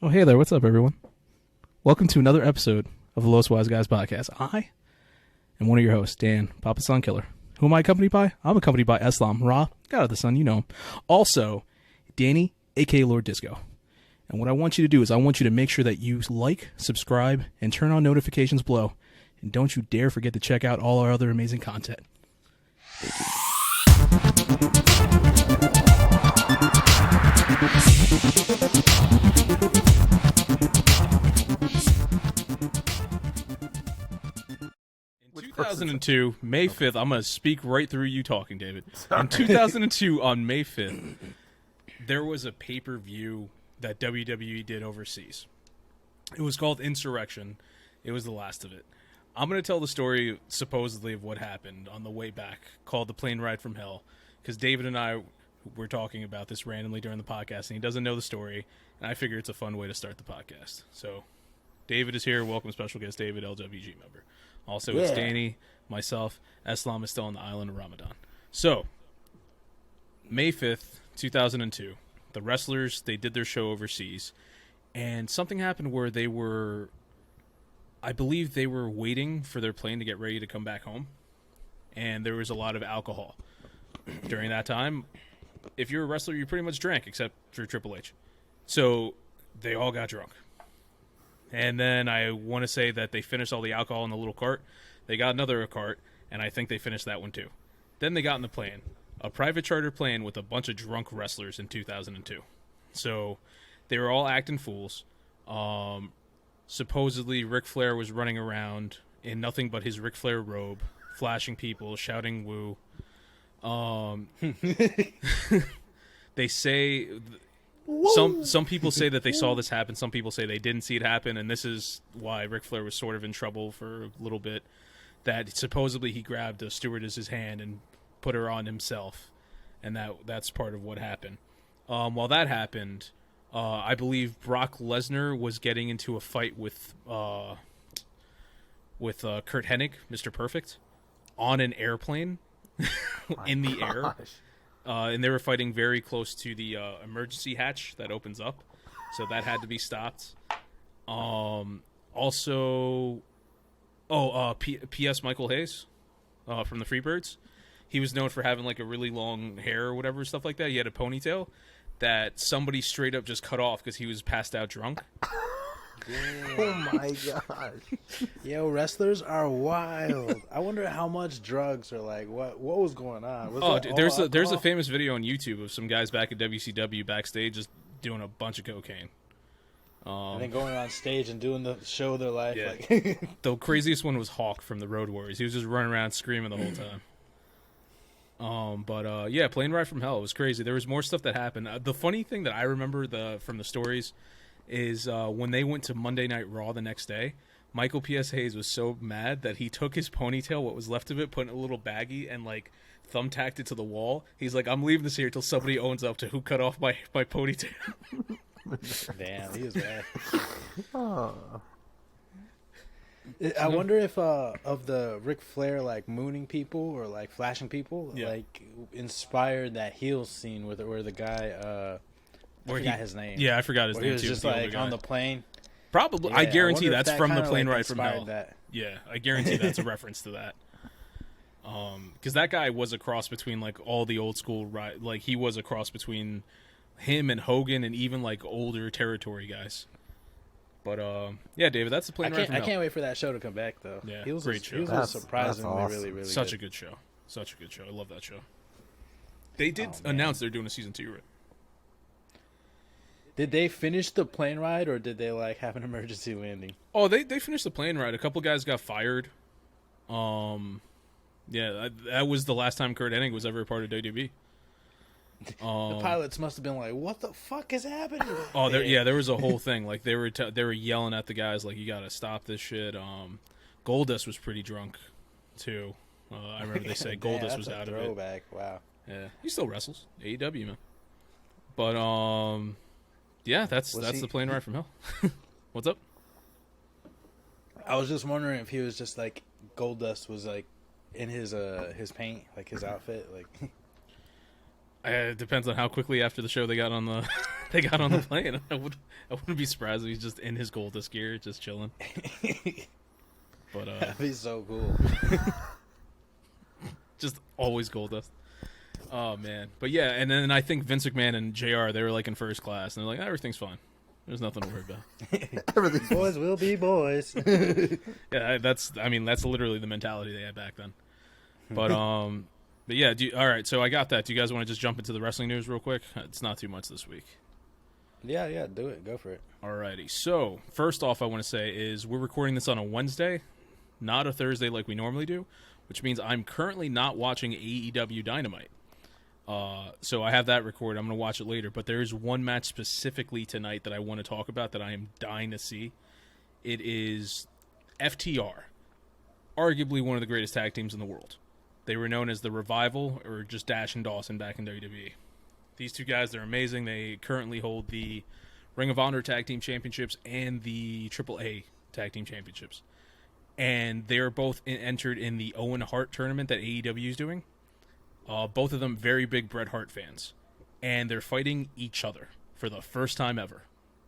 Oh, hey there. What's up, everyone? Welcome to another episode of the Los Wise Guys podcast. I am one of your hosts, Dan, Papa Sun Killer. Who am I accompanied by? I'm accompanied by Eslam, Ra, God of the Sun, you know him. Also, Danny, a.k.a. Lord Disco. And what I want you to do is I want you to make sure that you like, subscribe, and turn on notifications below. And don't you dare forget to check out all our other amazing content. Thank you. In 2002, May 5th, I'm going to speak right through you talking, David. Sorry. In 2002, on May 5th, there was a pay-per-view that WWE did overseas. It was called Insurrection. It was the last of it. I'm going to tell the story, supposedly, of what happened on the way back, called The Plane Ride from Hell, because David and I were talking about this randomly during the podcast, and he doesn't know the story, and I figure it's a fun way to start the podcast. So, David is here. Welcome, special guest David, LWG member. Also, It's Danny, myself. Eslam is still on the island of Ramadan. So, May 5th, 2002, the wrestlers, they did their show overseas, and something happened where they were, I believe they were waiting for their plane to get ready to come back home, and there was a lot of alcohol. During that time, if you're a wrestler, you pretty much drank, except for Triple H. So, they all got drunk. And then I want to say that they finished all the alcohol in the little cart. They got another cart, and I think they finished that one too. Then they got in the plane, a private charter plane with a bunch of drunk wrestlers in 2002. So they were all acting fools. Supposedly Ric Flair was running around in nothing but his Ric Flair robe, flashing people, shouting woo. They say... Some people say that they saw this happen. Some people say they didn't see it happen, and this is why Ric Flair was sort of in trouble for a little bit. That supposedly he grabbed a stewardess's hand and put her on himself, and that's part of what happened. While that happened, I believe Brock Lesnar was getting into a fight with Kurt Hennig, Mr. Perfect, on an airplane in the air. And they were fighting very close to the emergency hatch that opens up. So that had to be stopped. P.S. Michael Hayes from the Freebirds. He was known for having like a really long hair or whatever, stuff like that. He had a ponytail that somebody straight up just cut off because he was passed out drunk. Oh my gosh. Yo, wrestlers are wild. I wonder how much drugs are like, what was going on? There's a famous video on YouTube of some guys back at WCW backstage just doing a bunch of cocaine. And then going on stage and doing the show of their life. Yeah. Like The craziest one was Hawk from the Road Warriors. He was just running around screaming the whole time. Plane Ride from Hell. It was crazy. There was more stuff that happened. The funny thing that I remember from the stories is when they went to Monday Night Raw the next day, Michael P.S. Hayes was so mad that he took his ponytail, what was left of it, put in a little baggie, and like thumbtacked it to the wall. He's like, I'm leaving this here till somebody owns up to who cut off my ponytail. Damn, he was bad. I wonder if of the Ric Flair like mooning people or like flashing people like inspired that heel scene where the guy I forgot his name. Yeah, I forgot his name he was too. Just like on the plane. Probably, yeah, I guarantee that's from the Plane Ride from Hell. That. Yeah, I guarantee that's a reference to that. Because that guy was a cross between like all the old school like he was a cross between him and Hogan and even like older territory guys. But yeah, David, that's the Plane Ride from Hell. I can't wait for that show to come back though. Yeah, he was great show. He was surprisingly awesome. really Such good. a good show. Such a good show. I love that show. They did announce they're doing a season 2, right? Did they finish the plane ride, or did they like have an emergency landing? Oh, they finished the plane ride. A couple guys got fired. Yeah, that was the last time Kurt Hennig was ever a part of WWE. The pilots must have been like, "What the fuck is happening?" Oh, there was a whole thing. Like they were yelling at the guys, like, "You got to stop this shit." Goldust was pretty drunk too. I remember they say Goldust was out of it. Throwback. Wow. Yeah, he still wrestles AEW, man. But yeah, that's the Plane Ride from Hell. What's up? I was just wondering if he was just like Goldust was like in his paint, like his outfit, like. It depends on how quickly after the show they got on the they got on the plane. I wouldn't be surprised if he's just in his Goldust gear, just chilling. But that'd be so cool. Just always Goldust. Oh man, but yeah, and then I think Vince McMahon and JR, they were like in first class, and they're like, everything's fine. There's nothing to worry about. Everything boys will be boys. Yeah, that's literally the mentality they had back then. But yeah, all right. So I got that. Do you guys want to just jump into the wrestling news real quick? It's not too much this week. Yeah, do it. Go for it. Alrighty. So first off, I want to say is we're recording this on a Wednesday, not a Thursday like we normally do, which means I'm currently not watching AEW Dynamite. So I have that recorded. I'm going to watch it later. But there is one match specifically tonight that I want to talk about that I am dying to see. It is FTR, arguably one of the greatest tag teams in the world. They were known as the Revival or just Dash and Dawson back in WWE. These two guys, they're amazing. They currently hold the Ring of Honor Tag Team Championships and the AAA Tag Team Championships. And they're both entered in the Owen Hart tournament that AEW is doing. Both of them very big Bret Hart fans. And they're fighting each other for the first time ever.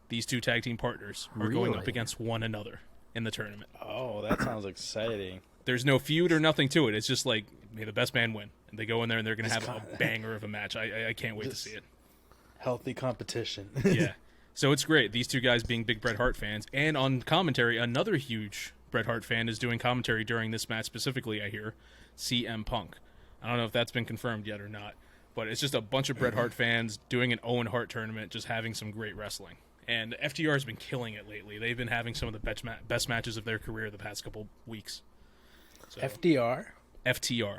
These two tag team partners are going up against one another in the tournament. Oh, that sounds exciting. There's no feud or nothing to it. It's just like, may the best man win. And they go in there and they're going to have a banger of a match. I can't wait to see it. Healthy competition. Yeah. So it's great. These two guys being big Bret Hart fans. And on commentary, another huge Bret Hart fan is doing commentary during this match specifically, I hear, CM Punk. I don't know if that's been confirmed yet or not, but it's just a bunch of Bret Hart fans doing an Owen Hart tournament, just having some great wrestling. And FTR has been killing it lately. They've been having some of the best matches of their career the past couple weeks. So, FDR? FTR.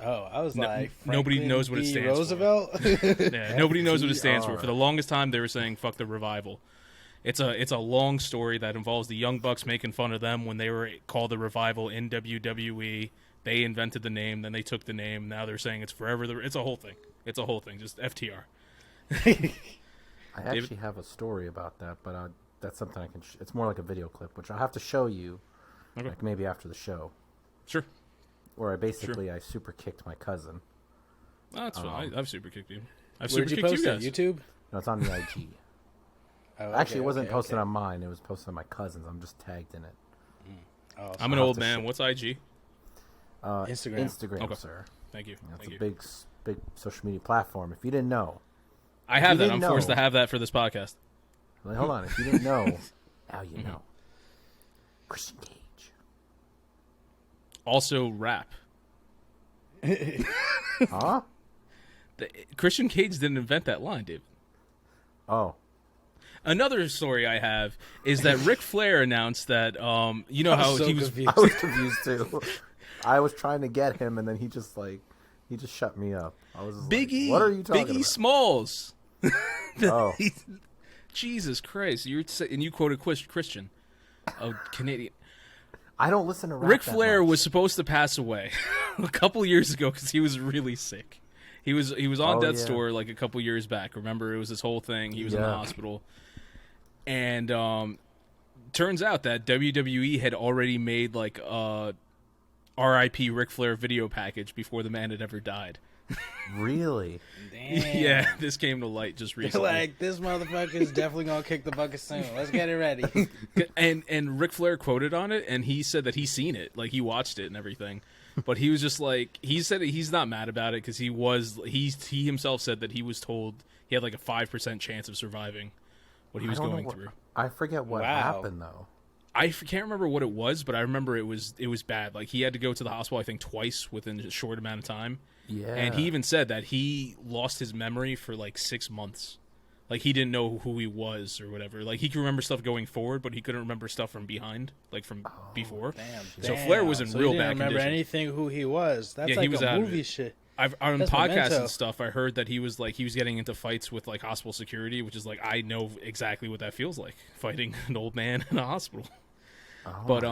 Oh, I was like, nobody knows what it stands Roosevelt? for. Yeah, nobody knows what it stands for. For the longest time, they were saying "fuck the Revival." It's a long story that involves the Young Bucks making fun of them when they were called the Revival in WWE. They invented the name, then they took the name. Now they're saying it's forever. It's a whole thing. It's a whole thing. Just FTR. I actually have a story about that, but that's something I can. It's more like a video clip, which I'll have to show you, like maybe after the show. Sure. Where I super kicked my cousin. Oh, that's fine. I've super kicked you. I've super kicked you guys. YouTube? No, it's on the IG. Actually, it wasn't posted on mine. It was posted on my cousin's. I'm just tagged in it. Oh, I'm an old man. What's IG? Instagram, okay. Sir. Thank you. That's a big social media platform. If you didn't know, I have that. I'm forced to have that for this podcast. Well, hold on. If you didn't know, now you know. Christian Cage. Also, rap. Huh? Christian Cage didn't invent that line, David. Oh. Another story I have is that Ric Flair announced that, you know how he was... I was confused, too. I was trying to get him, and then he just shut me up. I was just Big E. What are you talking Big about? E Smalls. Oh. Jesus Christ. And you quoted Christian, a Canadian. I don't listen to rap Ric that Flair much. was supposed to pass away a couple years ago because he was really sick. He was on death's door like a couple years back. Remember, it was this whole thing. He was in the hospital. And turns out that WWE had already made like a R.I.P. Ric Flair video package before the man had ever died. Really? Damn. Yeah, this came to light just recently. Like, this motherfucker is definitely going to kick the bucket soon. Let's get it ready. And Ric Flair quoted on it, and he said that he's seen it. Like, he watched it and everything. But he was just like, he said he's not mad about it because he himself said that he was told he had like a 5% chance of surviving what he was going through. I forget what happened, though. I can't remember what it was, but I remember it was bad. Like, he had to go to the hospital, I think, twice within a short amount of time. Yeah. And he even said that he lost his memory for like 6 months. Like, he didn't know who he was or whatever. Like, he could remember stuff going forward, but he couldn't remember stuff from behind, like from before. So Flair was in real bad condition. He didn't remember anything who he was. That's like a movie shit. On podcasts and stuff, I heard that he was getting into fights with like hospital security, which is like, I know exactly what that feels like, fighting an old man in a hospital. Oh, but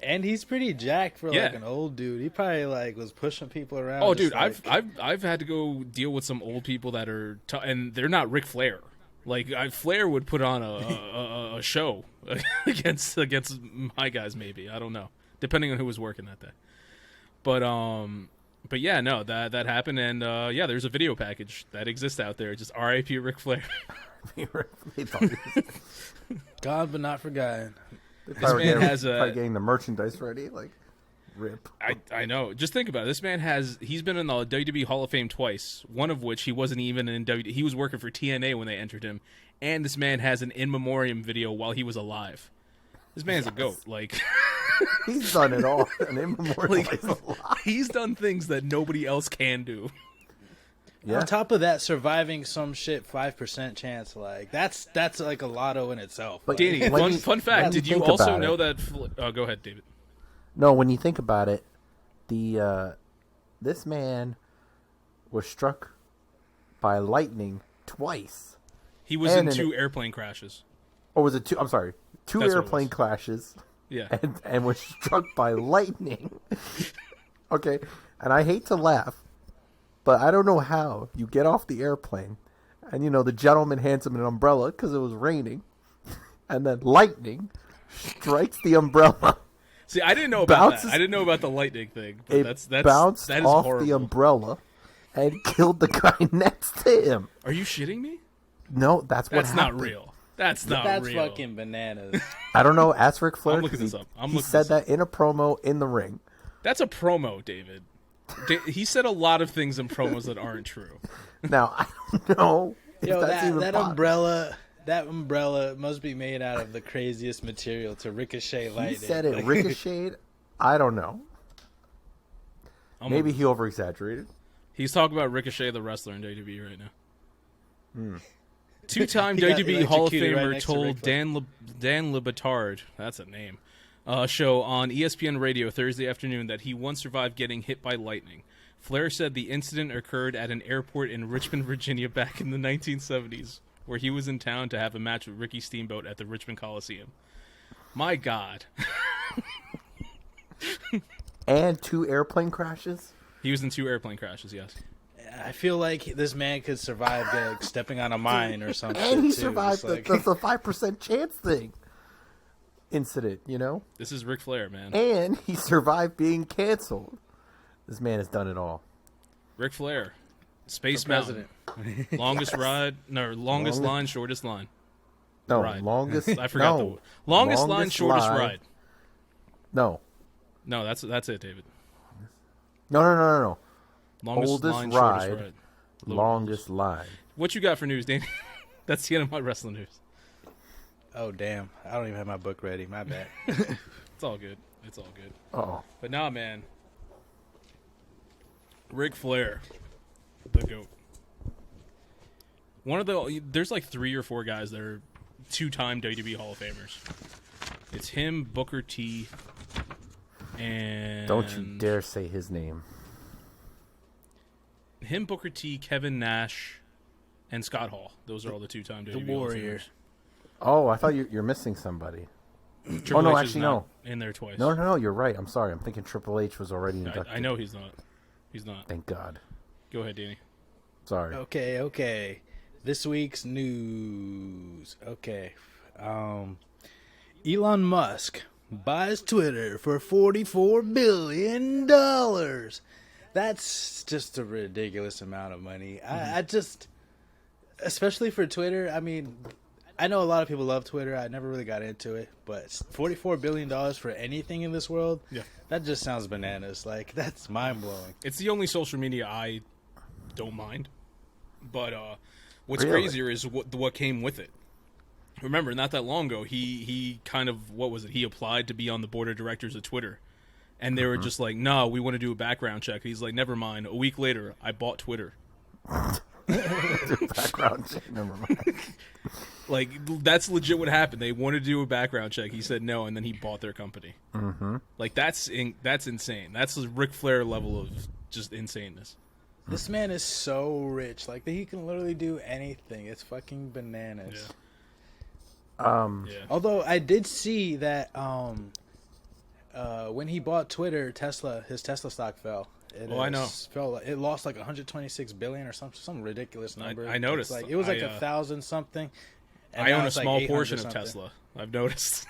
and he's pretty jacked for like an old dude. He probably like was pushing people around. Oh, dude, like... I've had to go deal with some old people that are and they're not Ric Flair. Like Flair would put on a show against my guys, maybe, I don't know, depending on who was working that day. But But yeah, no, that happened, and yeah, there's a video package that exists out there. Just R.I.P. Ric Flair. God, but not forgotten. This man has probably getting the merchandise ready, like rip. I know. Just think about it. This man he's been in the WWE Hall of Fame twice. One of which he wasn't even in WWE. He was working for TNA when they entered him, and this man has an in memoriam video while he was alive. This man's a goat. Like. He's done it all. An immemorialized he's done things that nobody else can do. Yeah. On top of that, surviving some shit 5% chance, like that's like a lotto in itself. But Danny, fun fact: did you also know that? Go ahead, David. No, when you think about it, this man was struck by lightning twice. He was in 2 airplane crashes. Or was it 2? I'm sorry, 2 airplane crashes. Yeah, and was struck by lightning. Okay, and I hate to laugh, but I don't know how you get off the airplane, and the gentleman hands him an umbrella because it was raining, and then strikes the umbrella. See, I didn't know about that. I didn't know about the lightning thing. But that is off horrible. The umbrella and killed the guy next to him. Are you shitting me? No, that's what happened. That's not real. That's real. That's fucking bananas. I don't know. Ask Ric Flair. I'm looking this up. He said that in a promo in the ring. That's a promo, David. He said a lot of things in promos that aren't true. Now, I don't know if that umbrella must be made out of the craziest material to ricochet lightning. He said it ricocheted. I don't know. Maybe he over-exaggerated. He's talking about Ricochet, the wrestler in WWE right now. 2-time WWE Hall of Famer right told Dan Le Batard, that's a name, show on ESPN Radio Thursday afternoon that he once survived getting hit by lightning. Flair said the incident occurred at an airport in Richmond, Virginia back in the 1970s, where he was in town to have a match with Ricky Steamboat at the Richmond Coliseum. My God. And 2 airplane crashes? He was in 2 airplane crashes, yes. I feel like this man could survive stepping on a mine or something. And he survived the 5% chance thing incident, This is Ric Flair, man. And he survived being canceled. This man has done it all. Ric Flair. Space Mountain. Longest ride. No, longest line, shortest line. No, ride. Longest. I forgot the word. Longest line, shortest ride. No. No, that's it, David. No. Longest Oldest line, ride, shortest ride. Longest line. What you got for news, Danny? That's the end of my wrestling news. Oh, damn. I don't even have my book ready. My bad. It's all good. Oh. But nah, man. Ric Flair. The GOAT. There's like 3 or 4 guys that are 2-time WWE Hall of Famers. It's him, Booker T, and... Don't you dare say his name. Him, Booker T, Kevin Nash, and Scott Hall. Those are all the 2-time WWE Hall of Warrior. Famers. Oh, I thought you're missing somebody. Triple H actually, is no. In there twice. No, you're right. I'm sorry. I'm thinking Triple H was already inducted. I know he's not. He's not. Thank God. Go ahead, Danny. Sorry. Okay. This week's news. Okay. Elon Musk buys Twitter for $44 billion. That's just a ridiculous amount of money. I just, especially for Twitter, I mean, I know a lot of people love Twitter. I never really got into it, but $44 billion for anything in this world, that just sounds bananas. Like, that's mind-blowing. It's the only social media I don't mind. But what's crazier is what came with it. Remember, not that long ago, he kind of, what was it? He applied to be on the board of directors of Twitter. And they were just like, no, we want to do a background check. He's like, never mind. A week later, I bought Twitter. Background check, never mind. Like, that's legit what happened. They wanted to do a background check. He said no, and then he bought their company. Mm-hmm. Like, that's insane. That's a Ric Flair level of just insaneness. This man is so rich. Like, he can literally do anything. It's fucking bananas. Yeah. Although, I did see that when he bought Twitter, his Tesla stock fell. I know. It lost like 126 billion or some ridiculous number. I noticed. It was like 1,000 something. I own a small portion of Tesla. I've noticed.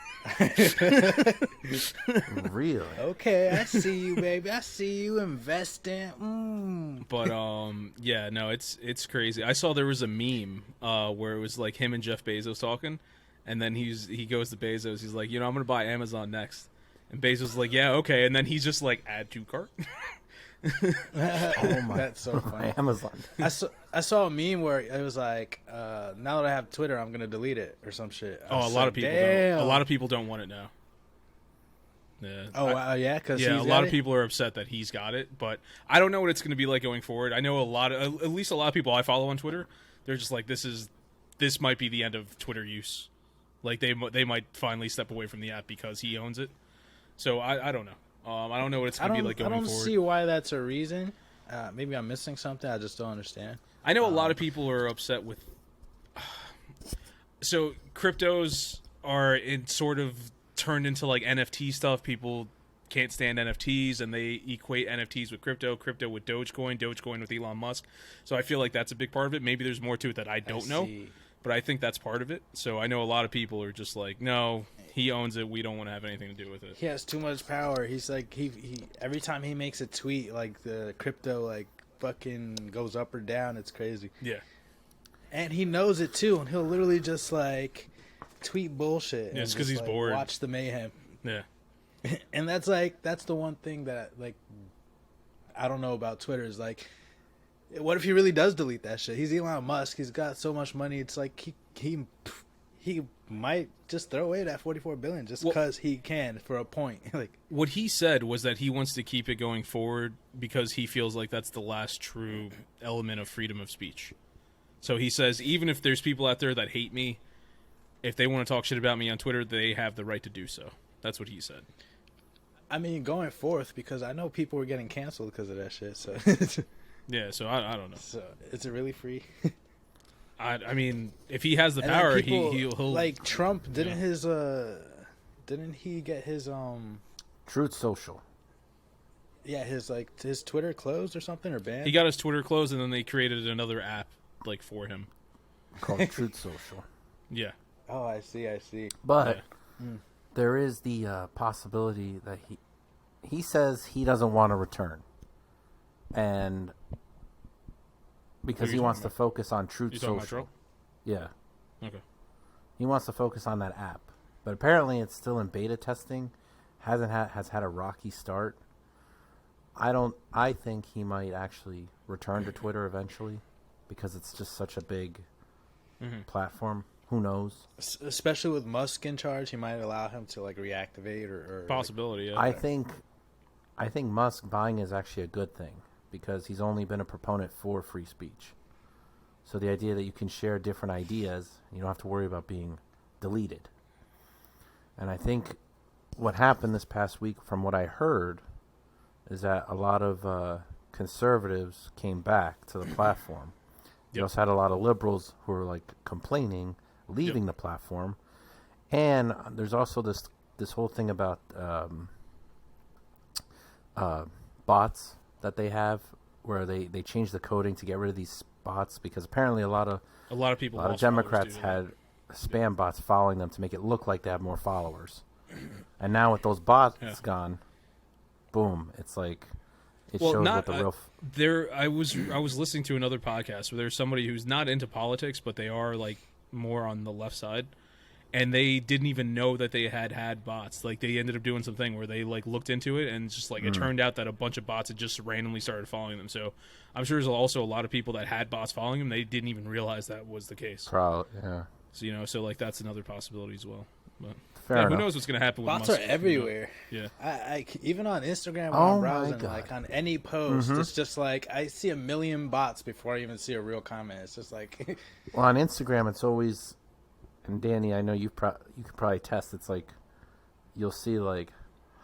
Really? Okay, I see you, baby. I see you investing. But yeah, no, it's crazy. I saw there was a meme where it was like him and Jeff Bezos talking, and then he goes to Bezos. He's like, I'm gonna buy Amazon next, and Bezos is like, yeah, okay, and then he's just like, add to cart. Oh my! That's so funny. Amazon. I saw a meme where it was like, now that I have Twitter, I'm gonna delete it or some shit. Oh, a lot of people don't. A lot of people don't want it now. Yeah. Oh, yeah, because a lot of people are upset that he's got it, but I don't know what it's going to be like going forward. I know at least a lot of people I follow on Twitter, they're just like, this might be the end of Twitter use. Like they might finally step away from the app because he owns it. So I don't know. I don't know what it's going to be like going forward. I don't see why that's a reason. Maybe I'm missing something. I just don't understand. I know a lot of people are upset with. So cryptos are sort of turned into like NFT stuff. People can't stand NFTs, and they equate NFTs with crypto with Dogecoin with Elon Musk. So I feel like that's a big part of it. Maybe there's more to it that I don't know, but I think that's part of it. So I know a lot of people are just like, no, he owns it. We don't want to have anything to do with it. He has too much power. He's like, he every time he makes a tweet, like the crypto like fucking goes up or down. It's crazy. Yeah. And he knows it too, and he'll literally just like tweet bullshit. Yeah, it's because he's bored. Watch the mayhem. Yeah. And that's the one thing that like I don't know about Twitter is like, what if he really does delete that shit? He's Elon Musk. He's got so much money. It's like he might just throw away that $44 billion just because he can for a point. Like what he said was that he wants to keep it going forward because he feels like that's the last true element of freedom of speech. So he says, even if there's people out there that hate me, if they want to talk shit about me on Twitter, they have the right to do so. That's what he said. I mean, going forth, because I know people were getting canceled because of that shit. So yeah, so I don't know. So is it really free? I mean, if he has the and power, people, he'll like Trump. Didn't didn't he get his Truth Social? Yeah, his Twitter closed or something or banned. He got his Twitter closed, and then they created another app like for him called Truth Social. Yeah. Oh, I see. But there is the possibility that he says he doesn't want to return, and because he wants to focus on Truth Social. Yeah. Okay. He wants to focus on that app, but apparently it's still in beta testing. Has had a rocky start. I think he might actually return to Twitter eventually, because it's just such a big platform. Who knows? Especially with Musk in charge, he might allow him to like reactivate or possibility. Yeah. I think Musk buying is actually a good thing, because he's only been a proponent for free speech. So the idea that you can share different ideas, you don't have to worry about being deleted. And I think what happened this past week, from what I heard, is that a lot of conservatives came back to the platform. You also had a lot of liberals who were like complaining, leaving the platform. And there's also this whole thing about bots that they have, where they change the coding to get rid of these bots, because apparently a lot of Democrats had spam bots following them to make it look like they have more followers. And now with those bots gone, boom, it's like it shows what the real I was listening to another podcast where there's somebody who's not into politics, but they are like more on the left side, and they didn't even know that they had bots. Like they ended up doing something where they like looked into it, and just like it turned out that a bunch of bots had just randomly started following them. So I'm sure there's also a lot of people that had bots following them. They didn't even realize that was the case. Yeah. So so like that's another possibility as well. But who knows what's going to happen with bots Musk, are everywhere. Yeah. I even on Instagram when I'm browsing, like on any post, it's just like I see a million bots before I even see a real comment. It's just like well, on Instagram it's always, and Danny, I know you could probably test. It's like you'll see like,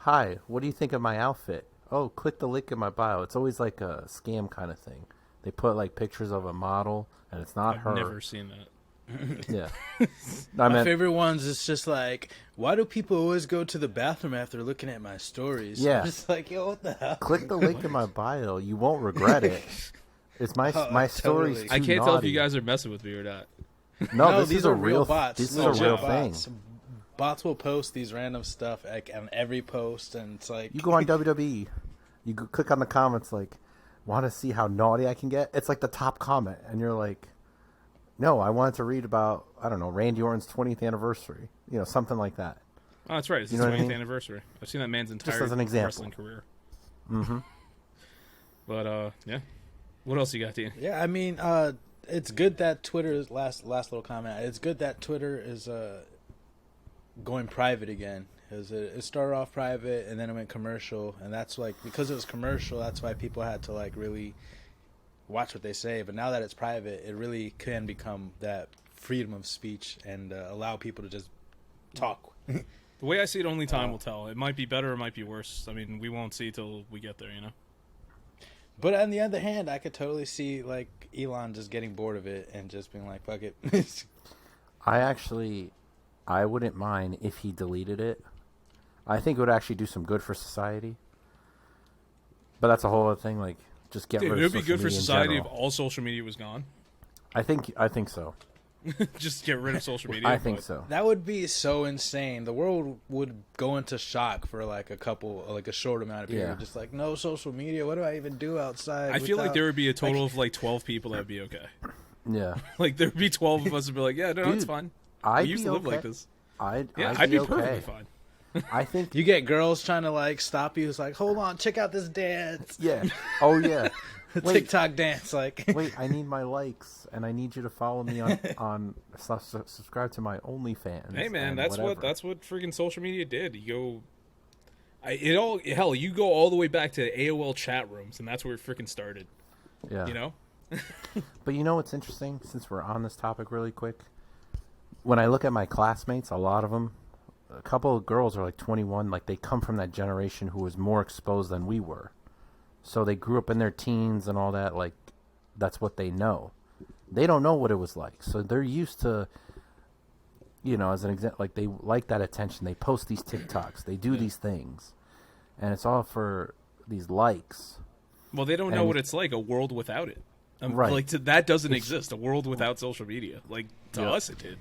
"Hi, what do you think of my outfit?" "Oh, click the link in my bio." It's always like a scam kind of thing. They put like pictures of a model, and it's not her. I've never seen that. Yeah. My favorite ones is just like, why do people always go to the bathroom after looking at my stories? Yeah. I'm just like, yo, what the hell? Click the link in my bio. You won't regret it. It's my stories. Totally. I can't tell if naughty. you guys are messing with me or not. No, this these is a are real bots. This is a real thing. bots will post these random stuff like on every post, and it's like You go on WWE, you go click on the comments like, want to see how naughty I can get? It's like the top comment, and you're like, no, I wanted to read about, I don't know, Randy Orton's 20th anniversary, something like that. Oh, that's right. It's his 20th anniversary. I've seen that man's entire wrestling career. Mm-hmm. But yeah, what else you got, Dean? Yeah, I mean, it's good that Twitter is last little comment. It's good that Twitter is going private again. Because it started off private and then it went commercial, and that's like because it was commercial. That's why people had to like really watch what they say. But now that it's private, it really can become that freedom of speech and allow people to just talk. The way I see it, only time will tell. It might be better, it might be worse. I mean, we won't see till we get there, But on the other hand, I could totally see like Elon just getting bored of it and just being like, "Fuck it." I wouldn't mind if he deleted it. I think it would actually do some good for society. But that's a whole other thing. Like, just get rid of social media. It would be good for society if all social media was gone. I think so. Just get rid of social media. I think so. That would be so insane. The world would go into shock for like a short amount of people. Yeah. Just like, no social media. What do I even do outside? I feel like there would be a total of like 12 people that would be okay. Yeah. Like there would be 12 of us would be like, yeah, no, it's fine. We used to live like this. I'd be perfectly fine. I think you get girls trying to like stop you. It's like, hold on, check out this dance. Yeah. Oh yeah. TikTok dance. Like, wait, I need my likes, and I need you to follow me on subscribe to my OnlyFans. Hey man, that's what freaking social media did. You go, you go all the way back to AOL chat rooms, and that's where it freaking started. Yeah. But you know what's interesting? Since we're on this topic really quick, when I look at my classmates, a lot of them, a couple of girls are like 21, like they come from that generation who was more exposed than we were. So they grew up in their teens and all that, like that's what they know. They don't know what it was like. So they're used to, as an example, like they like that attention. They post these TikToks. They do these things. And it's all for these likes. Well, they don't know what it's like, a world without it. Right. Like that doesn't exist, a world without social media. Like to us it did.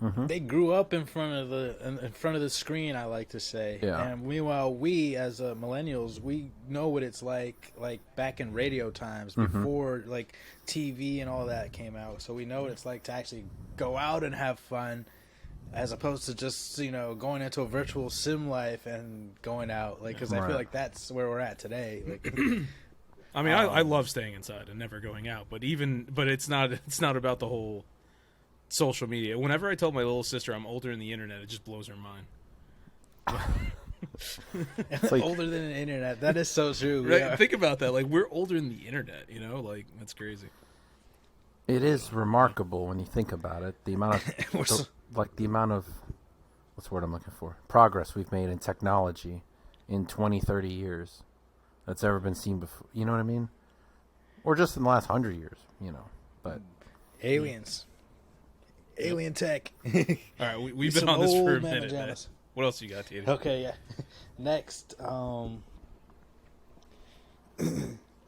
Mm-hmm. They grew up in front of the screen, I like to say. Yeah. And meanwhile, we as millennials, we know what it's like back in radio times before like TV and all that came out. So we know what it's like to actually go out and have fun, as opposed to just going into a virtual sim life and going out. Like, because I feel like that's where we're at today. Like, I mean, I love staying inside and never going out, but it's not about the whole social media. Whenever I tell my little sister I'm older than the internet, it just blows her mind. It's like, older than the internet. That is so true. Right? Yeah. Think about that. Like, we're older than the internet, like that's crazy. It is remarkable when you think about it. The amount of the amount of what's the word I'm looking for? Progress we've made in technology in 20, 30 years that's ever been seen before. You know what I mean? Or just in the last 100 years, But aliens. Alien tech. All right, we've been on this for a minute. Man. What else you got, Tito? Okay, yeah. Next,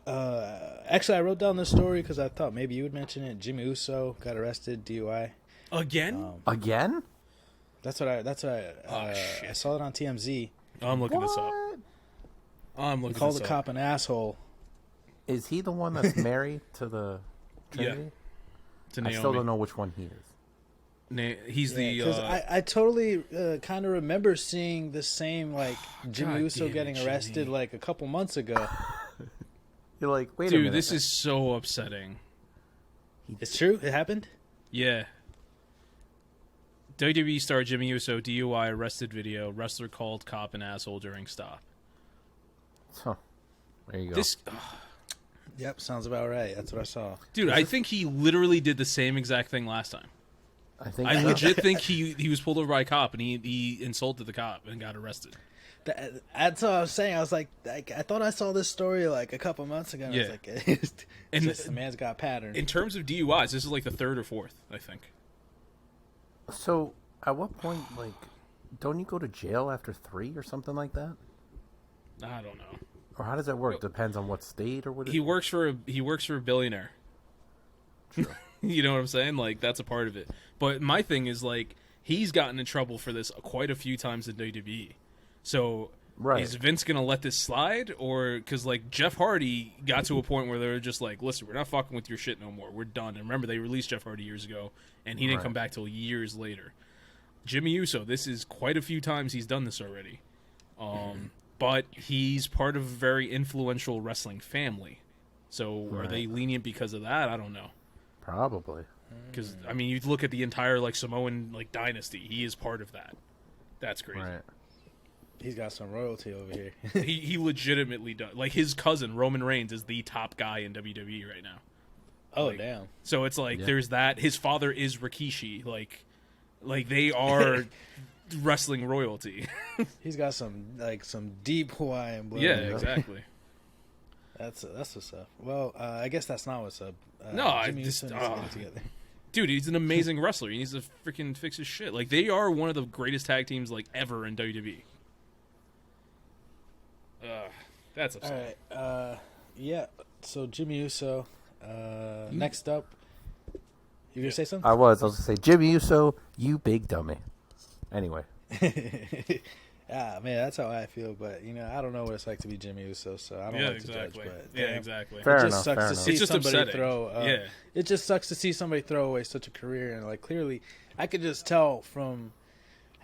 actually, I wrote down this story because I thought maybe you would mention it. Jimmy Uso got arrested, DUI. Again? Again? That's what I saw it on TMZ. I'm looking this up. Call the cop an asshole. Is he the one that's married to the Trinity? Yeah. To Naomi. I still don't know which one he is. He's the because I totally kind of remember seeing the same Jimmy Uso getting arrested like a couple months ago. You're like, wait a dude, minute. this is so upsetting. It's true. It happened. Yeah. WWE star Jimmy Uso DUI arrested video. Wrestler called cop an asshole during stop. Huh. There you go. Yep, sounds about right. That's what I saw. Dude, I think he literally did the same exact thing last time. I legit think he was pulled over by a cop and he insulted the cop and got arrested. That's what I was saying. I was like, I thought I saw this story like a couple months ago. And I was like, it's just the man's got a pattern. In terms of DUIs, this is like the third or fourth, I think. So, at what point, don't you go to jail after 3 or something like that? I don't know. Or how does that work? Depends on what state or what. He works for a billionaire. True. You know what I'm saying? Like, that's a part of it. But my thing is, he's gotten in trouble for this quite a few times in WWE. So is Vince going to let this slide? Or because, like, Jeff Hardy got to a point where they were just like, listen, we're not fucking with your shit no more. We're done. And remember, they released Jeff Hardy years ago, and he didn't come back till years later. Jimmy Uso, this is quite a few times he's done this already. But he's part of a very influential wrestling family. So are they lenient because of that? I don't know. Probably. Because, I mean, you look at the entire, like, Samoan, like, dynasty. He is part of that. That's crazy. Right. He's got some royalty over here. he legitimately does. Like, his cousin, Roman Reigns, is the top guy in WWE right now. Oh, like, damn. So it's like, there's that. His father is Rikishi. Like they are wrestling royalty. He's got some deep Hawaiian blood. Yeah, exactly. That's what's up. Well, I guess that's not what's up. Jimmy Uso needs to get it together. Dude, he's an amazing wrestler. He needs to freaking fix his shit. Like, they are one of the greatest tag teams, like, ever in WWE. That's upsetting. All right. Yeah. So Jimmy Uso. Next up, you gonna say something? I was gonna say Jimmy Uso, you big dummy. Anyway. Man, that's how I feel. But I don't know what it's like to be Jimmy Uso, so I don't like to judge. But exactly. Fair it just enough. sucks to see It's just somebody upsetting. throw. It just sucks to see somebody throw away such a career, and like clearly, I could just tell from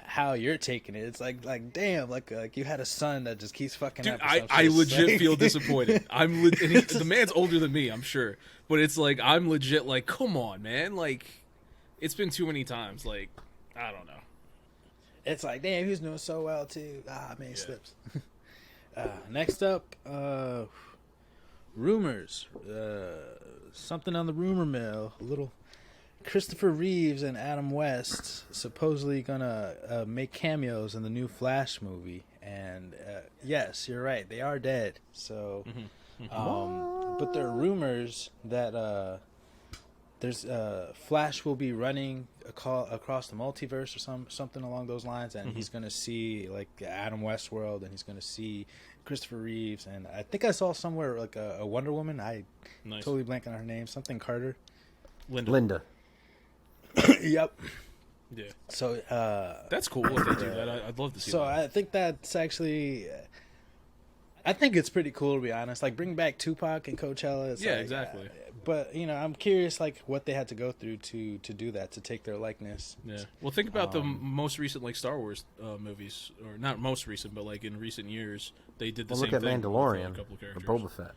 how you're taking it. It's like damn, like you had a son that just keeps fucking Dude, up. Or some I shit. legit feel disappointed. The man's older than me, I'm sure, but it's like I'm legit like, come on, man, like it's been too many times. Like, I don't know. It's like, damn, he's doing so well too. Man, he slips. Next up, rumors. Something on the rumor mill. A little. Christopher Reeves and Adam West supposedly gonna make cameos in the new Flash movie, and yes, you're right, they are dead. So, but there are rumors that there's Flash will be running across the multiverse or something along those lines, and he's gonna see like Adam West world, and he's gonna see Christopher Reeves, and I think I saw somewhere like a Wonder Woman. Totally blanking on her name, something Carter. Linda. Yep. Yeah. So that's cool if they do that. I'd love to see. So that. I think that's actually. I think it's pretty cool, to be honest. Like, bring back Tupac and Coachella. Yeah, exactly. But I'm curious, like, what they had to go through to do that, to take their likeness. Yeah. Well, think about the most recent, like, Star Wars movies, or not most recent, but like in recent years, they did the same thing. Look at Mandalorian, with a couple of characters. or Boba Fett.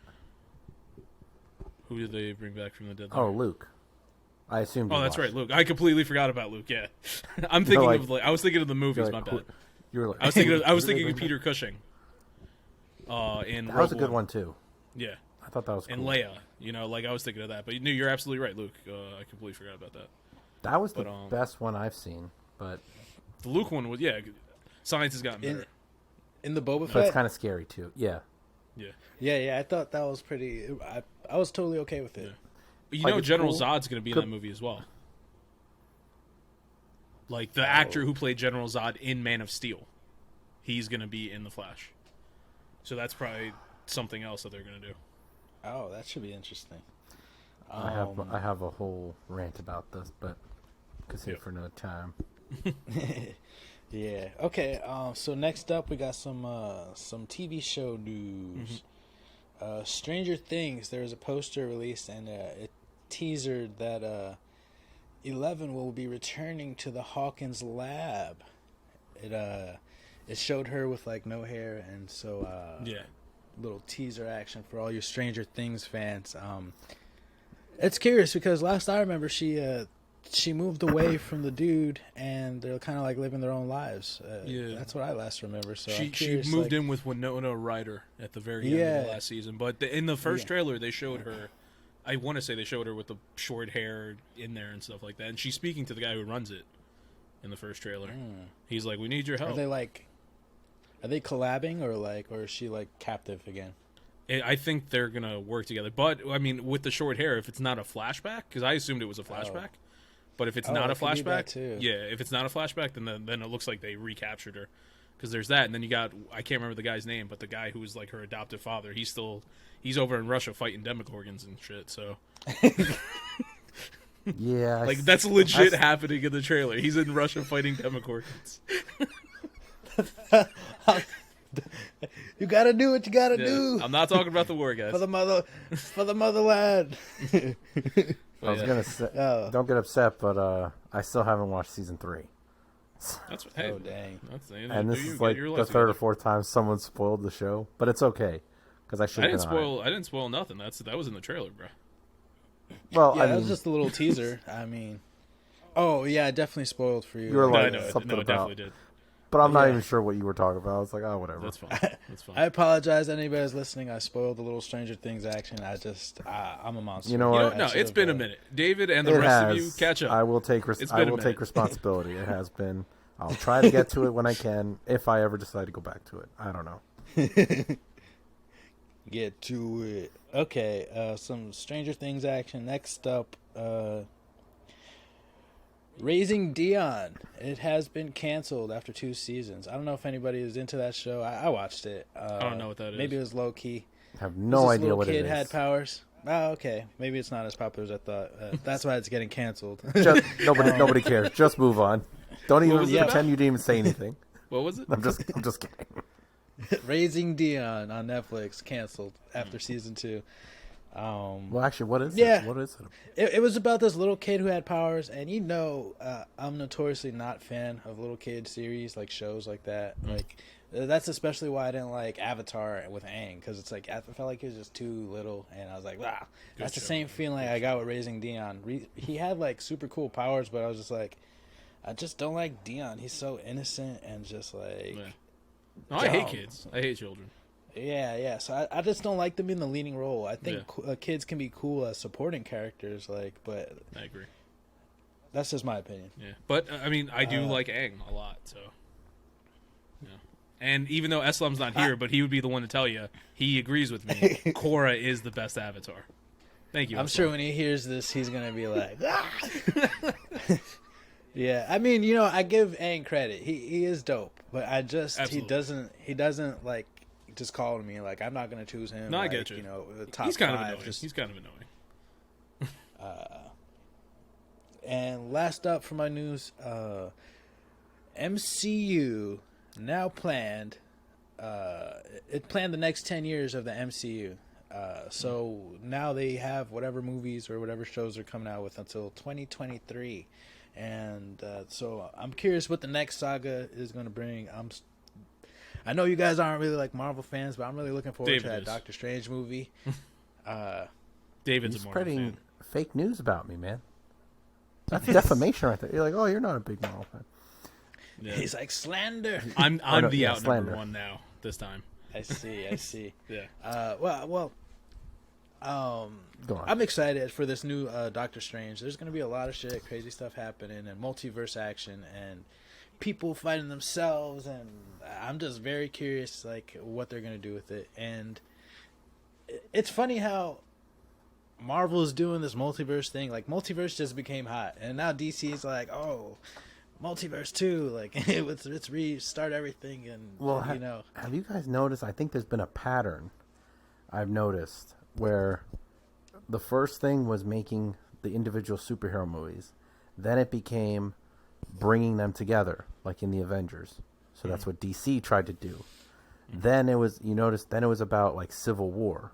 Who did they bring back from the dead? Oh, Luke. I assumed. Oh, that's right, Luke. I completely forgot about Luke. Yeah, I'm thinking of I was thinking of the movies. My bad. You were like, I was thinking of Peter Cushing. In that was a good one too. Yeah, I thought that was cool. And Leia. Like I was thinking of that, but you're absolutely right, Luke. I completely forgot about that. That was the best one I've seen, but the Luke one was science has gotten better. In the Boba Fett, but it's kind of scary too. Yeah. I thought that was pretty. I was totally okay with it. Yeah. But General Zod's going to be in that movie as well. Like, the actor who played General Zod in Man of Steel, he's going to be in The Flash. So that's probably something else that they're going to do. Oh, that should be interesting. I have a whole rant about this, but could save for another time. Yeah. Okay. So next up, we got some TV show news. Stranger Things. There was a poster released and it teasered that 11 will be returning to the Hawkins lab. It showed her with like no hair, and so little teaser action for all your Stranger Things fans. It's curious because last I remember she moved away from the dude, and they're kind of like living their own lives. That's what I last remember. So she moved in with Winona Ryder at the very end of the last season. But in the first trailer, they showed her. I want to say they showed her with the short hair in there and stuff like that. And she's speaking to the guy who runs it in the first trailer. He's like, "We need your help." Are they collabing or is she like captive again? I think they're gonna work together. But I mean, with the short hair, if it's not a flashback, because I assumed it was a flashback. But if it's not a flashback, if it's not a flashback, then it looks like they recaptured her. Because there's that, and then you got, I can't remember the guy's name, but the guy who was like her adoptive father, he's over in Russia fighting Demogorgons and shit. So Yeah. Like, that's legit happening in the trailer. He's in Russia fighting Demogorgons. You gotta do what you gotta do. I'm not talking about the war, guys. For the motherland. I was gonna say, don't get upset, but I still haven't watched season 3. Hey, oh dang! And this is like the third or fourth time someone spoiled the show, but it's okay because I should. I didn't spoil nothing. That was in the trailer, bro. Well, yeah, that was just a little teaser. I mean, oh yeah, I definitely spoiled for you. You were like something about. Definitely did. But I'm not even sure what you were talking about. I was like, oh, whatever. That's fine. That's fine. I apologize to anybody who's listening. I spoiled the little Stranger Things action. I'm a monster. You know what? No, it's been a minute. David and the rest of you, catch up. I will take responsibility. It has been. I'll try to get to it when I can, if I ever decide to go back to it. I don't know. Get to it. Okay, some Stranger Things action. Next up, Raising Dion. It has been canceled after 2 seasons. I don't know if anybody is into that show. I watched it. I don't know what that is. Maybe it was low key. I have no idea what it is. Kid had powers. Oh, okay. Maybe it's not as popular as I thought. That's why it's getting canceled. Nobody cares. Just move on. Don't even pretend you didn't even say anything. What was it? I'm just kidding. Raising Dion on Netflix canceled after season 2. Well, actually, what is it? What is it? It was about this little kid who had powers, and I'm notoriously not a fan of little kid series, like shows like that. Like that's especially why I didn't like Avatar with Aang, because it's like I felt like he was just too little, and I was like, wow, that's the same feeling I got with Raising Dion. He had like super cool powers, but I was just like, I just don't like Dion. He's so innocent and just like. Yeah. No, I hate kids. I hate children. Yeah. So I just don't like them in the leading role. I think kids can be cool as supporting characters, but I agree. That's just my opinion. Yeah, but I mean, I do like Aang a lot. So, yeah. And even though Eslam's not here, but he would be the one to tell you he agrees with me. Korra is the best Avatar. Thank you. I'm sure when he hears this, he's gonna be like, ah! Yeah. I mean, I give Aang credit. He is dope, but he doesn't like. Just called me like I'm not gonna choose him. No, I get you. The top he's kind 5. of annoying. He's kind of annoying. And last up for my news, MCU now planned. It planned the next 10 years of the MCU. So now they have whatever movies or whatever shows are coming out with until 2023, and so I'm curious what the next saga is going to bring. I know you guys aren't really like Marvel fans, but I'm really looking forward to that Doctor Strange movie. David's a Marvel spreading fan. Fake news about me, man. That's defamation right there. You're like, oh, you're not a big Marvel fan. Yeah. He's like slander. I'm the outnumbered one now this time. I see. Yeah. Well. I'm excited for this new Doctor Strange. There's going to be a lot of shit, crazy stuff happening, and multiverse action, and people fighting themselves, and I'm just very curious like what they're gonna do with it. And it's funny how Marvel is doing this multiverse thing. Like multiverse just became hot, and now DC's like, oh, multiverse too. Like let's restart everything. And have you guys noticed? I think there's been a pattern I've noticed where the first thing was making the individual superhero movies, then it became bringing them together, like in the Avengers. So that's what DC tried to do. Then it was, then it was about like Civil War,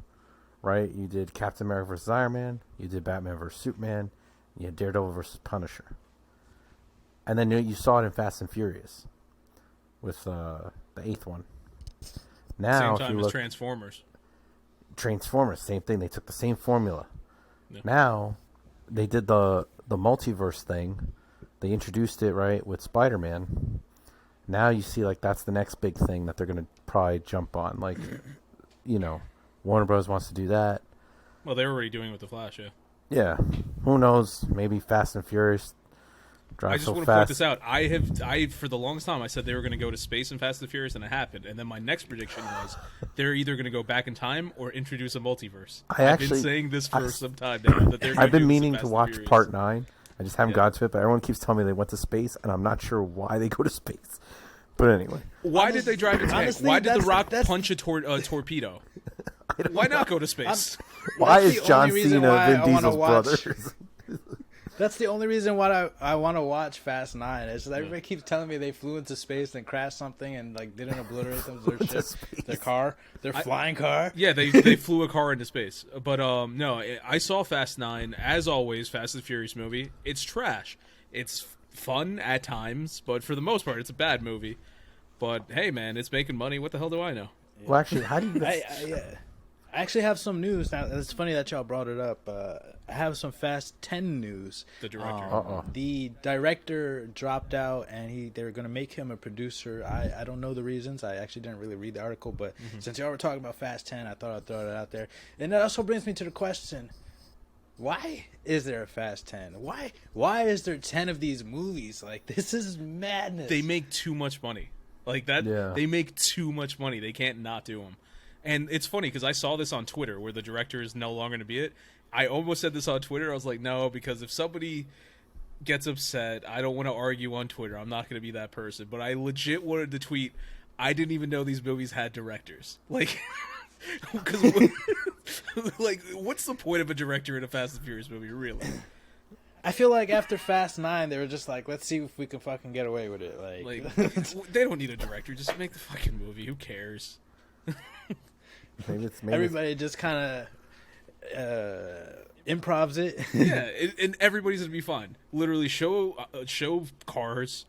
right? You did Captain America versus Iron Man, you did Batman versus Superman, you had Daredevil versus Punisher. And then you saw it in Fast and Furious with the 8th one. Now, same time as Transformers, same thing. They took the same formula. Yeah. Now, they did the multiverse thing. They introduced it, right, with Spider-Man. Now you see, like, that's the next big thing that they're going to probably jump on. Like, Warner Bros. Wants to do that. Well, they're already doing it with The Flash, yeah. Yeah. Who knows? Maybe Fast and Furious drive I just so want to fast. point this out. I for the longest time, I said they were going to go to space in Fast and Furious, and it happened. And then my next prediction was they're either going to go back in time or introduce a multiverse. I've been saying this for some time now. That they're I've been do meaning Fast to and watch Furious. Part 9. I just haven't got to it, but everyone keeps telling me they went to space, and I'm not sure why they go to space. But anyway. Why did they drive a tank? Why did The Rock punch a torpedo? Why not go to space? Why is John Cena Vin Diesel's brother? That's the only reason why I want to watch Fast 9. It's just everybody keeps telling me they flew into space and crashed something and like didn't obliterate them, their ship, their car, their flying car. Yeah, they flew a car into space. But no, I saw Fast 9. As always, Fast and Furious movie. It's trash. It's fun at times, but for the most part, it's a bad movie. But hey, man, it's making money. What the hell do I know? Well, actually, how do you? I actually have some news. Now, it's funny that y'all brought it up. I have some Fast 10 news. The director. The director dropped out, and they were going to make him a producer. I don't know the reasons. I actually didn't really read the article, but since y'all were talking about Fast 10, I thought I'd throw it out there. And that also brings me to the question, why is there a Fast 10? Why is there 10 of these movies? Like, this is madness. They make too much money. Like that, They make too much money. They can't not do them. And it's funny because I saw this on Twitter where the director is no longer going to be it. I almost said this on Twitter. I was like, no, because if somebody gets upset, I don't want to argue on Twitter. I'm not going to be that person. But I legit wanted to tweet, I didn't even know these movies had directors. Like, because like, what's the point of a director in a Fast and Furious movie, really? I feel like after Fast 9, they were just like, let's see if we can fucking get away with it. Like they don't need a director. Just make the fucking movie. Who cares? Maybe everybody just kind of improvs it. Yeah, and everybody's gonna be fine. Literally, show cars,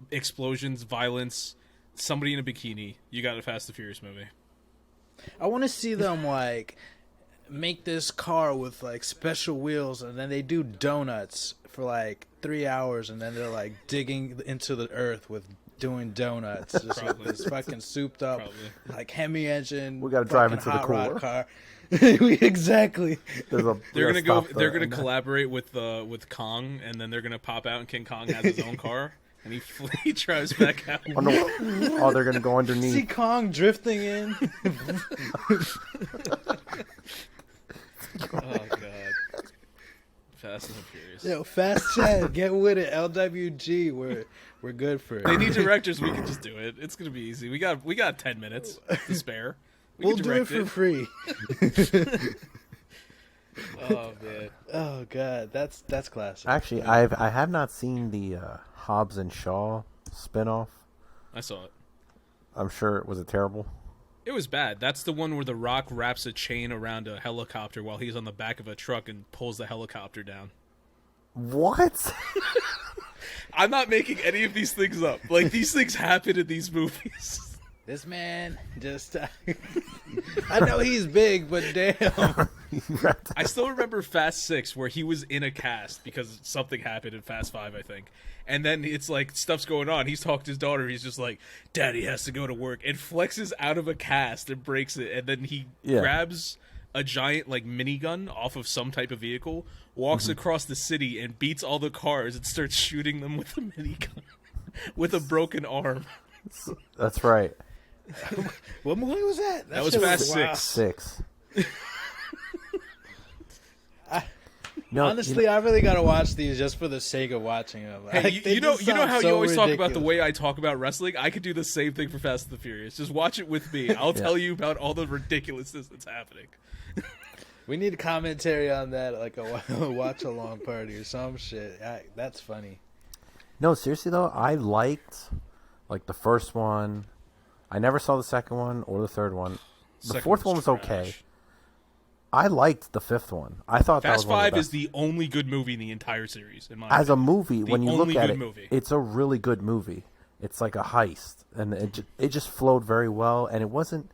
explosions, violence, somebody in a bikini. You got a Fast and Furious movie. I want to see them like make this car with like special wheels, and then they do donuts for like 3 hours, and then they're like digging into the earth with doing donuts, just with this fucking souped up like Hemi engine. We got to drive into the cooler car. Exactly. They're gonna collaborate with Kong, and then they're gonna pop out, and King Kong has his own car, and he drives back out. Oh, no. They're gonna go underneath. See Kong drifting in. Oh god. Fast and Furious. Yo, Fast Chad, get with it. LWG, we're good for it. They need directors. We can just do it. It's gonna be easy. We got 10 minutes to spare. We'll do it for free. Oh man. Oh god, that's classic. Actually, I have not seen the Hobbs and Shaw spinoff. I saw it. I'm sure it was terrible. It was bad. That's the one where The Rock wraps a chain around a helicopter while he's on the back of a truck and pulls the helicopter down. What? I'm not making any of these things up. Like, these things happen in these movies. This man just... I know he's big, but damn. I still remember Fast 6 where he was in a cast because something happened in Fast 5, I think. And then it's like, stuff's going on. He's talking to his daughter. He's just like, Daddy has to go to work. And flexes out of a cast and breaks it. And then he grabs a giant, like, minigun off of some type of vehicle, walks across the city and beats all the cars and starts shooting them with a minigun with a broken arm. That's right. What movie was that? That was Fast 6. 6. Honestly, I really gotta watch these just for the sake of watching them. Hey, you know how you always talk about the way I talk about wrestling? I could do the same thing for Fast and the Furious. Just watch it with me. I'll tell you about all the ridiculousness that's happening. We need a commentary on that, like a watch-along party or some shit. That's funny. No, seriously though, I liked like the first one. I never saw the second one or the third one. The fourth one was okay. I liked the fifth one. I thought Fast that was 5 is the only good movie in the entire series. In my As opinion. a movie, when you look at it, movie. It's a really good movie. It's like a heist, and it just flowed very well. And it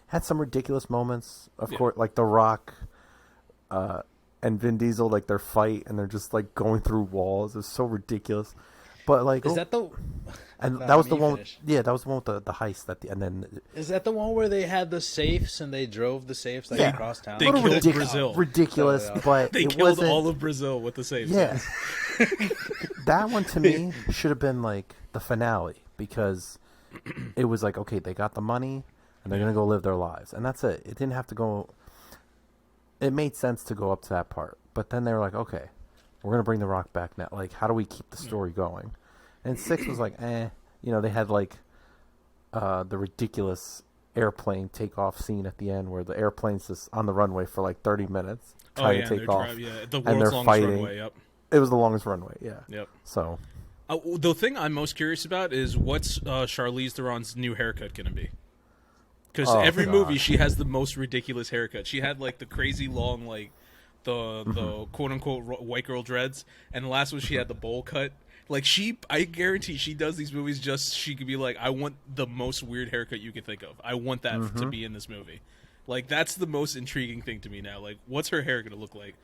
had some ridiculous moments, of course, like The Rock and Vin Diesel, like their fight, and they're just like going through walls. It's so ridiculous. But like, is that the? And that was the one. That was the one with the heist at the and then. Is that the one where they had the safes and they drove the safes like across town? They killed Brazil. Ridiculous, but they killed all of Brazil with the safes. Yeah, that one to me should have been like the finale because it was like, okay, they got the money and they're gonna go live their lives, and that's it. It didn't have to go. It made sense to go up to that part, but then they were like, okay, we're gonna bring The Rock back now. Like, how do we keep the story going? And 6 was like, they had like the ridiculous airplane takeoff scene at the end where the airplane's just on the runway for like 30 minutes trying to take off. The and world's they're longest fighting. runway, yep. It was the longest runway. Yeah. Yep. So. The thing I'm most curious about is what's Charlize Theron's new haircut going to be? Because every movie she has the most ridiculous haircut. She had like the crazy long, like the quote unquote white girl dreads, and the last one she had the bowl cut. Like I guarantee she does these movies just she could be like, I want the most weird haircut you could think of. I want that to be in this movie. Like that's the most intriguing thing to me now. Like, what's her hair going to look like?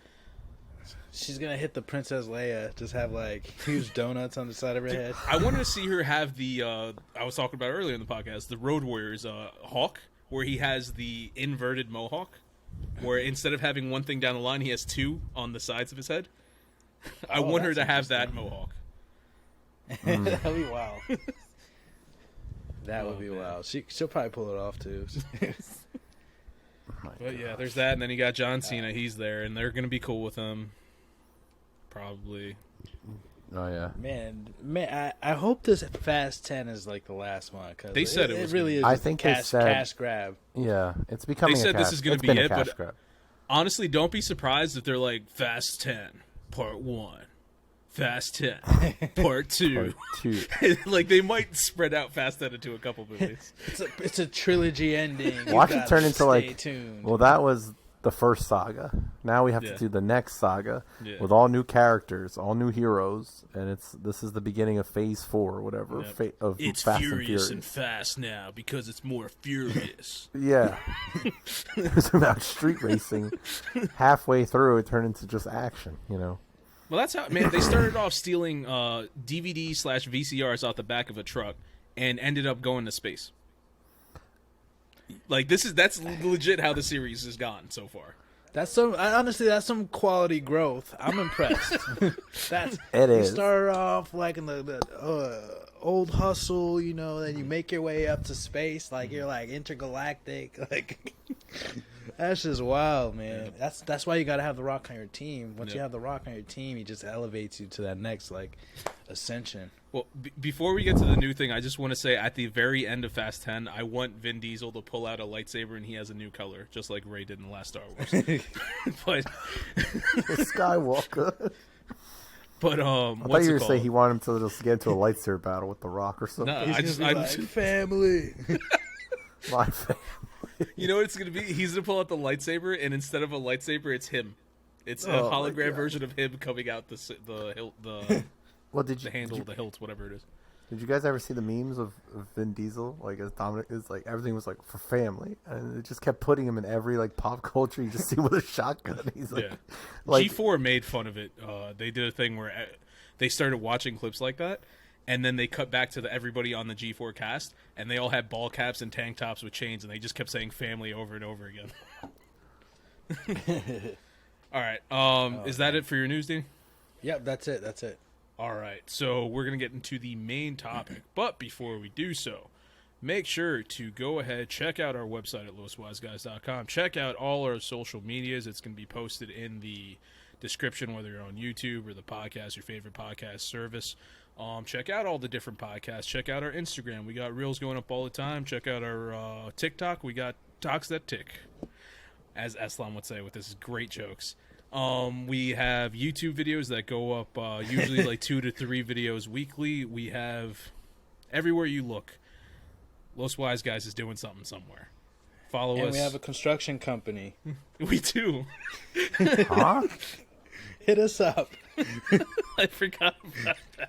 She's gonna hit the Princess Leia. Just have like huge donuts on the side of her head. I wanted to see her have the. I was talking about earlier in the podcast, the Road Warriors hawk, where he has the inverted mohawk, where instead of having one thing down the line, he has two on the sides of his head. I want her to have that mohawk. That'd be wild. That would be wild. She'll probably pull it off too. But yeah, there's that, and then you got John Cena. He's there, and they're gonna be cool with him. Probably. Oh yeah. Man, I hope this Fast 10 is like the last one because they said it was really is. I think cash grab. Yeah, it's becoming. They said this is going to be it, but grab. Honestly, don't be surprised if they're like Fast 10 Part 1, Fast 10 Part 2. Like they might spread out Fast 10 into a couple movies. It's a trilogy ending. Watch it turn into like. Tuned. Well, that was the first saga. Now we have to do the next saga with all new characters, all new heroes, and this is the beginning of Phase 4 or whatever. Yep. It's Fast furious and fast now because it's more furious. Yeah, it's about street racing. Halfway through, it turned into just action. You know. Well, that's how. Man, they started off stealing DVD/VCRs out the back of a truck and ended up going to space. Like that's legit how the series has gone so far. Honestly, that's some quality growth. I'm impressed. It is. You start off like in the old hustle, you know, then you make your way up to space, like you're like intergalactic, like that's just wild, man. Yeah. That's why you gotta have The Rock on your team. Once you have The Rock on your team, he just elevates you to that next like ascension. Well, before we get to the new thing, I just want to say at the very end of Fast 10, I want Vin Diesel to pull out a lightsaber and he has a new color, just like Rey did in the last Star Wars. But Skywalker. But I thought you were saying he wanted him to just get into a lightsaber battle with The Rock or something. No, I family. My family. You know what it's gonna be? He's gonna pull out the lightsaber, and instead of a lightsaber, it's him. It's a hologram version of him coming out the hilt, the handle, the hilt, whatever it is. Did you guys ever see the memes of Vin Diesel? Like as Dominic is like everything was like for family, and it just kept putting him in every like pop culture. You just see with a shotgun. He's like, G4 made fun of it. They did a thing where they started watching clips like that, and then they cut back to everybody on the G4 cast, and they all had ball caps and tank tops with chains, and they just kept saying family over and over again. All right. Is that it for your news, Dean? Yep, that's it. All right, so we're going to get into the main topic. But before we do so, make sure to go ahead, check out our website at lowestwiseguys.com. Check out all our social medias. It's going to be posted in the description, whether you're on YouTube or the podcast, your favorite podcast service. Check out all the different podcasts. Check out our Instagram. We got reels going up all the time. Check out our TikTok. We got Talks That Tick, as Eslam would say with his great jokes. We have YouTube videos that go up usually like 2 to 3 videos weekly. We have everywhere you look. Los Wise Guys is doing something somewhere. Follow us. And we have a construction company. We do. huh? Hit us up. I forgot about that.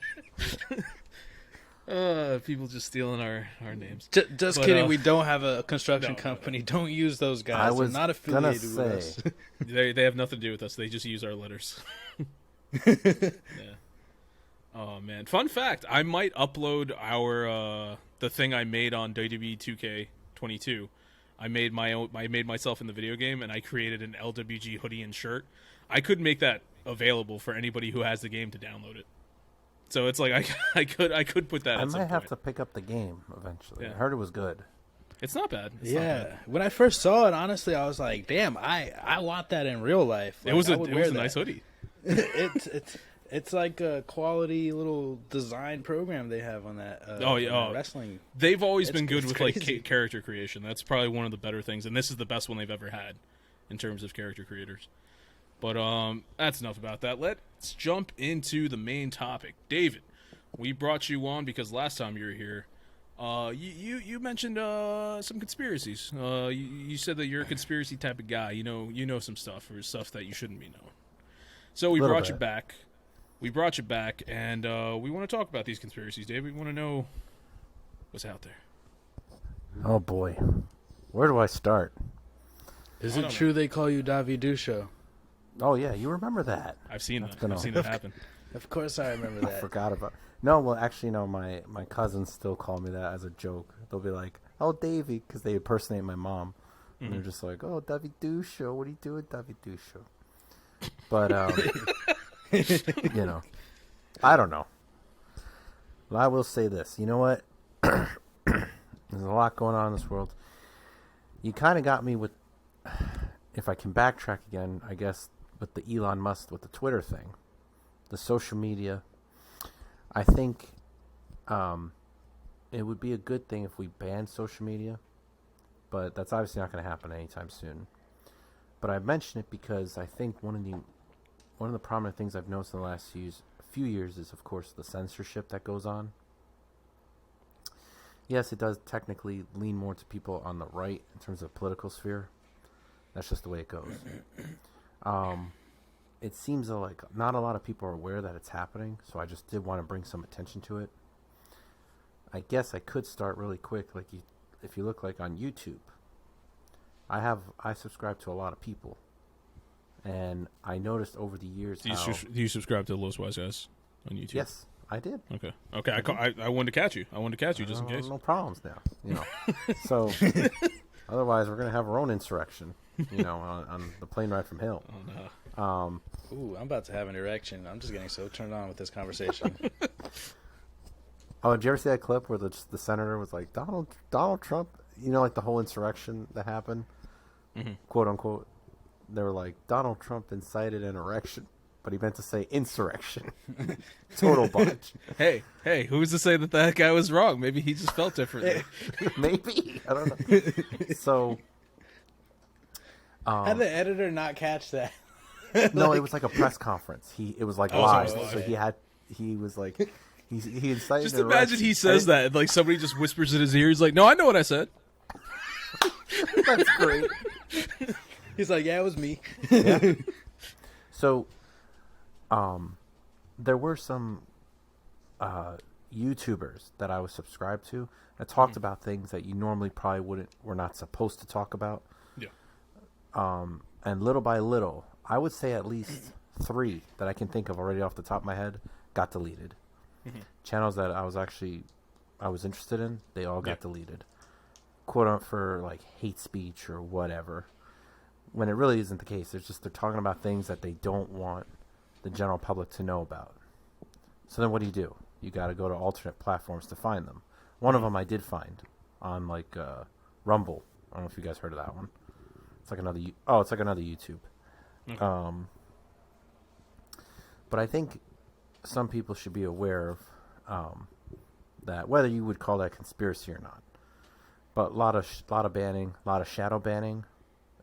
People just stealing our names. Just kidding. We don't have a construction company. Don't use those guys. I was They're not affiliated with us. They have nothing to do with us. They just use our letters. Yeah. Oh man! Fun fact: I might upload the thing I made on WWE 2K22. I made myself in the video game, and I created an LWG hoodie and shirt. I could make that available for anybody who has the game to download it. So it's like I could put that. I might have to pick up the game eventually. Yeah. I heard it was good. It's not bad. It's not bad. When I first saw it, honestly, I was like, "Damn, I want that in real life." Like, it was a nice hoodie. It's like a quality little design program they have on that. Wrestling. They've always been good with like character creation. That's probably one of the better things, and this is the best one they've ever had in terms of character creators. But that's enough about that. Let's jump into the main topic. David, we brought you on because last time you were here, you mentioned some conspiracies. You said that you're a conspiracy type of guy. You know some stuff or stuff that you shouldn't be knowing. So we brought you back. We brought you back, and we want to talk about these conspiracies, David. We want to know what's out there. Oh boy, where do I start? Is it true they call you DUI? Oh yeah, you remember that? I've seen that. I've seen it happen. Of course, I remember that. I forgot about. No, well, actually, no. My cousins still call me that as a joke. They'll be like, "Oh, Davey," because they impersonate my mom, and they're just like, "Oh, DUI. What are you doing, DUI?" But you know, I don't know. But I will say this. You know what? There's a lot going on in this world. You kind of got me with. If I can backtrack again, I guess with the Elon Musk, with the Twitter thing, the social media, I think it would be a good thing if we banned social media, but that's obviously not going to happen anytime soon. But I mention it because I think one of the prominent things I've noticed in the last few years is, of course, the censorship that goes on. Yes, it does technically lean more to people on the right in terms of political sphere. That's just the way it goes. It seems like not a lot of people are aware that it's happening, so I just did want to bring some attention to it. I guess I could start really quick. If you look like on YouTube, I subscribe to a lot of people, and I noticed over the years. Do you subscribe to Los Wise Guys on YouTube? Yes, I did. Okay. I wanted to catch you. Just in case. No problems now. So otherwise, we're gonna have our own insurrection. On the plane ride from Hill. Oh no. Ooh, I'm about to have an erection. I'm just getting so turned on with this conversation. Oh, did you ever see that clip where the senator was like, Donald Trump, like the whole insurrection that happened, quote unquote, they were like, Donald Trump incited an erection, but he meant to say insurrection. Total bunch. Hey, who's to say that guy was wrong? Maybe he just felt differently. Maybe. I don't know. So... How did the editor not catch that? No, it was like a press conference. It was like live, so he was like, he incited. Just imagine he says that, and like somebody just whispers in his ear. He's like, "No, I know what I said." That's great. He's like, "Yeah, it was me." Yeah. So, there were some YouTubers that I was subscribed to that talked about things that you normally probably were not supposed to talk about. And little by little, I would say at least 3 that I can think of already off the top of my head got deleted. Channels that I was interested in, they all got deleted. Quote unquote for like hate speech or whatever. When it really isn't the case. They're talking about things that they don't want the general public to know about. So then what do? You got to go to alternate platforms to find them. One of them I did find on like Rumble. I don't know if you guys heard of that one. It's like another YouTube. Okay. But I think some people should be aware of that, whether you would call that conspiracy or not. But a lot of banning, a lot of shadow banning.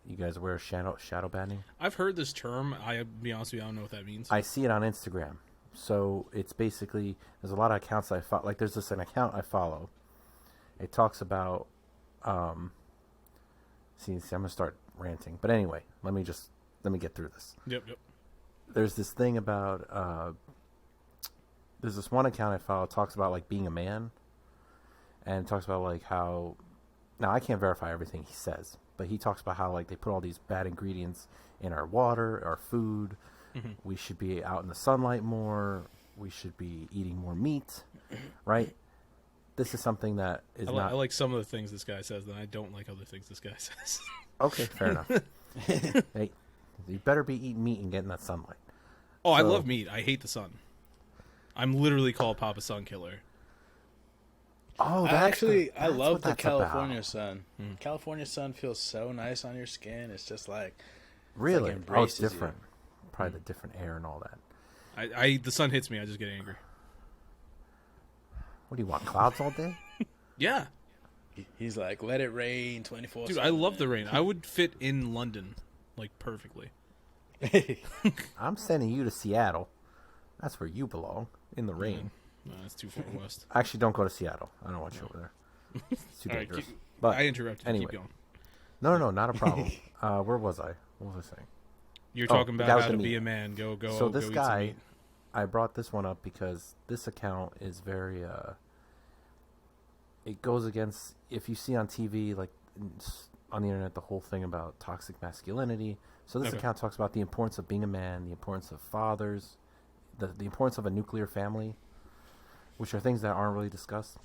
You guys aware of shadow banning? I've heard this term. I'll be honest with you, I don't know what that means. I see it on Instagram. So it's basically, there's a lot of accounts I follow. Like there's an account I follow. It talks about See, I'm gonna start ranting, but anyway, let me get through this. Yep. There's this thing about there's this one account I follow talks about like being a man, and talks about like how, now I can't verify everything he says, but he talks about how like they put all these bad ingredients in our water, our food. We should be out in the sunlight more. We should be eating more meat, right? This is something that is not... I like some of the things this guy says, and I don't like other things this guy says. Okay, fair enough. Hey, you better be eating meat and getting that sunlight. Oh, I love meat. I hate the sun. I'm literally called Papa Sun Killer. Oh, I love the California sun. California sun feels so nice on your skin. It's just like... Really? It's like it's different. Probably the different air and all that. The sun hits me, I just get angry. What do you want, clouds all day? Yeah. He's like, let it rain 24/7. Dude, I love the rain. I would fit in London, like, perfectly. I'm sending you to Seattle. That's where you belong, in the rain. No, that's too far west. Actually, don't go to Seattle. I don't want you over there. It's too dangerous. Right, but I interrupted. Anyway. Keep going. No, not a problem. Where was I? What was I saying? You're talking the about guy how with to the be meat. a man. Go. So this go guy, eat some meat. I brought this one up because this account is very. It goes against, if you see on TV, like on the internet, the whole thing about toxic masculinity. So this account talks about the importance of being a man, the importance of fathers, the importance of a nuclear family, which are things that aren't really discussed.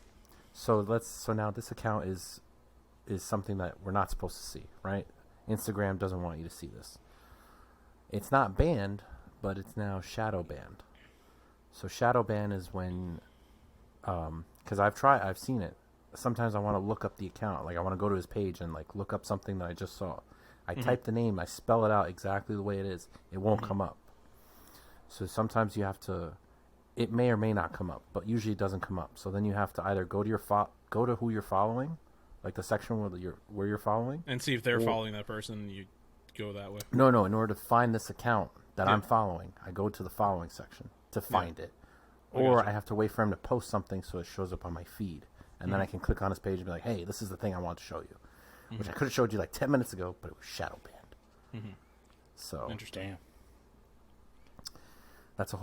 So now this account is something that we're not supposed to see, right? Instagram doesn't want you to see this. It's not banned, but it's now shadow banned. So shadow ban is when, because I've seen it. Sometimes I want to look up the account, like I want to go to his page and like look up something that I just saw. I type the name, I spell it out exactly the way it is. It won't come up. So sometimes you have to. It may or may not come up, but usually it doesn't come up. So then you have to either go to go to who you're following, like the section where you're following, And see if they're following that person. You go that way. No. In order to find this account that I'm following, I go to the following section to find it, or I have to wait for him to post something so it shows up on my feed, and then I can click on his page and be like, "Hey, this is the thing I want to show you," which I could have showed you like 10 minutes ago, but it was shadow banned. So Interesting. that's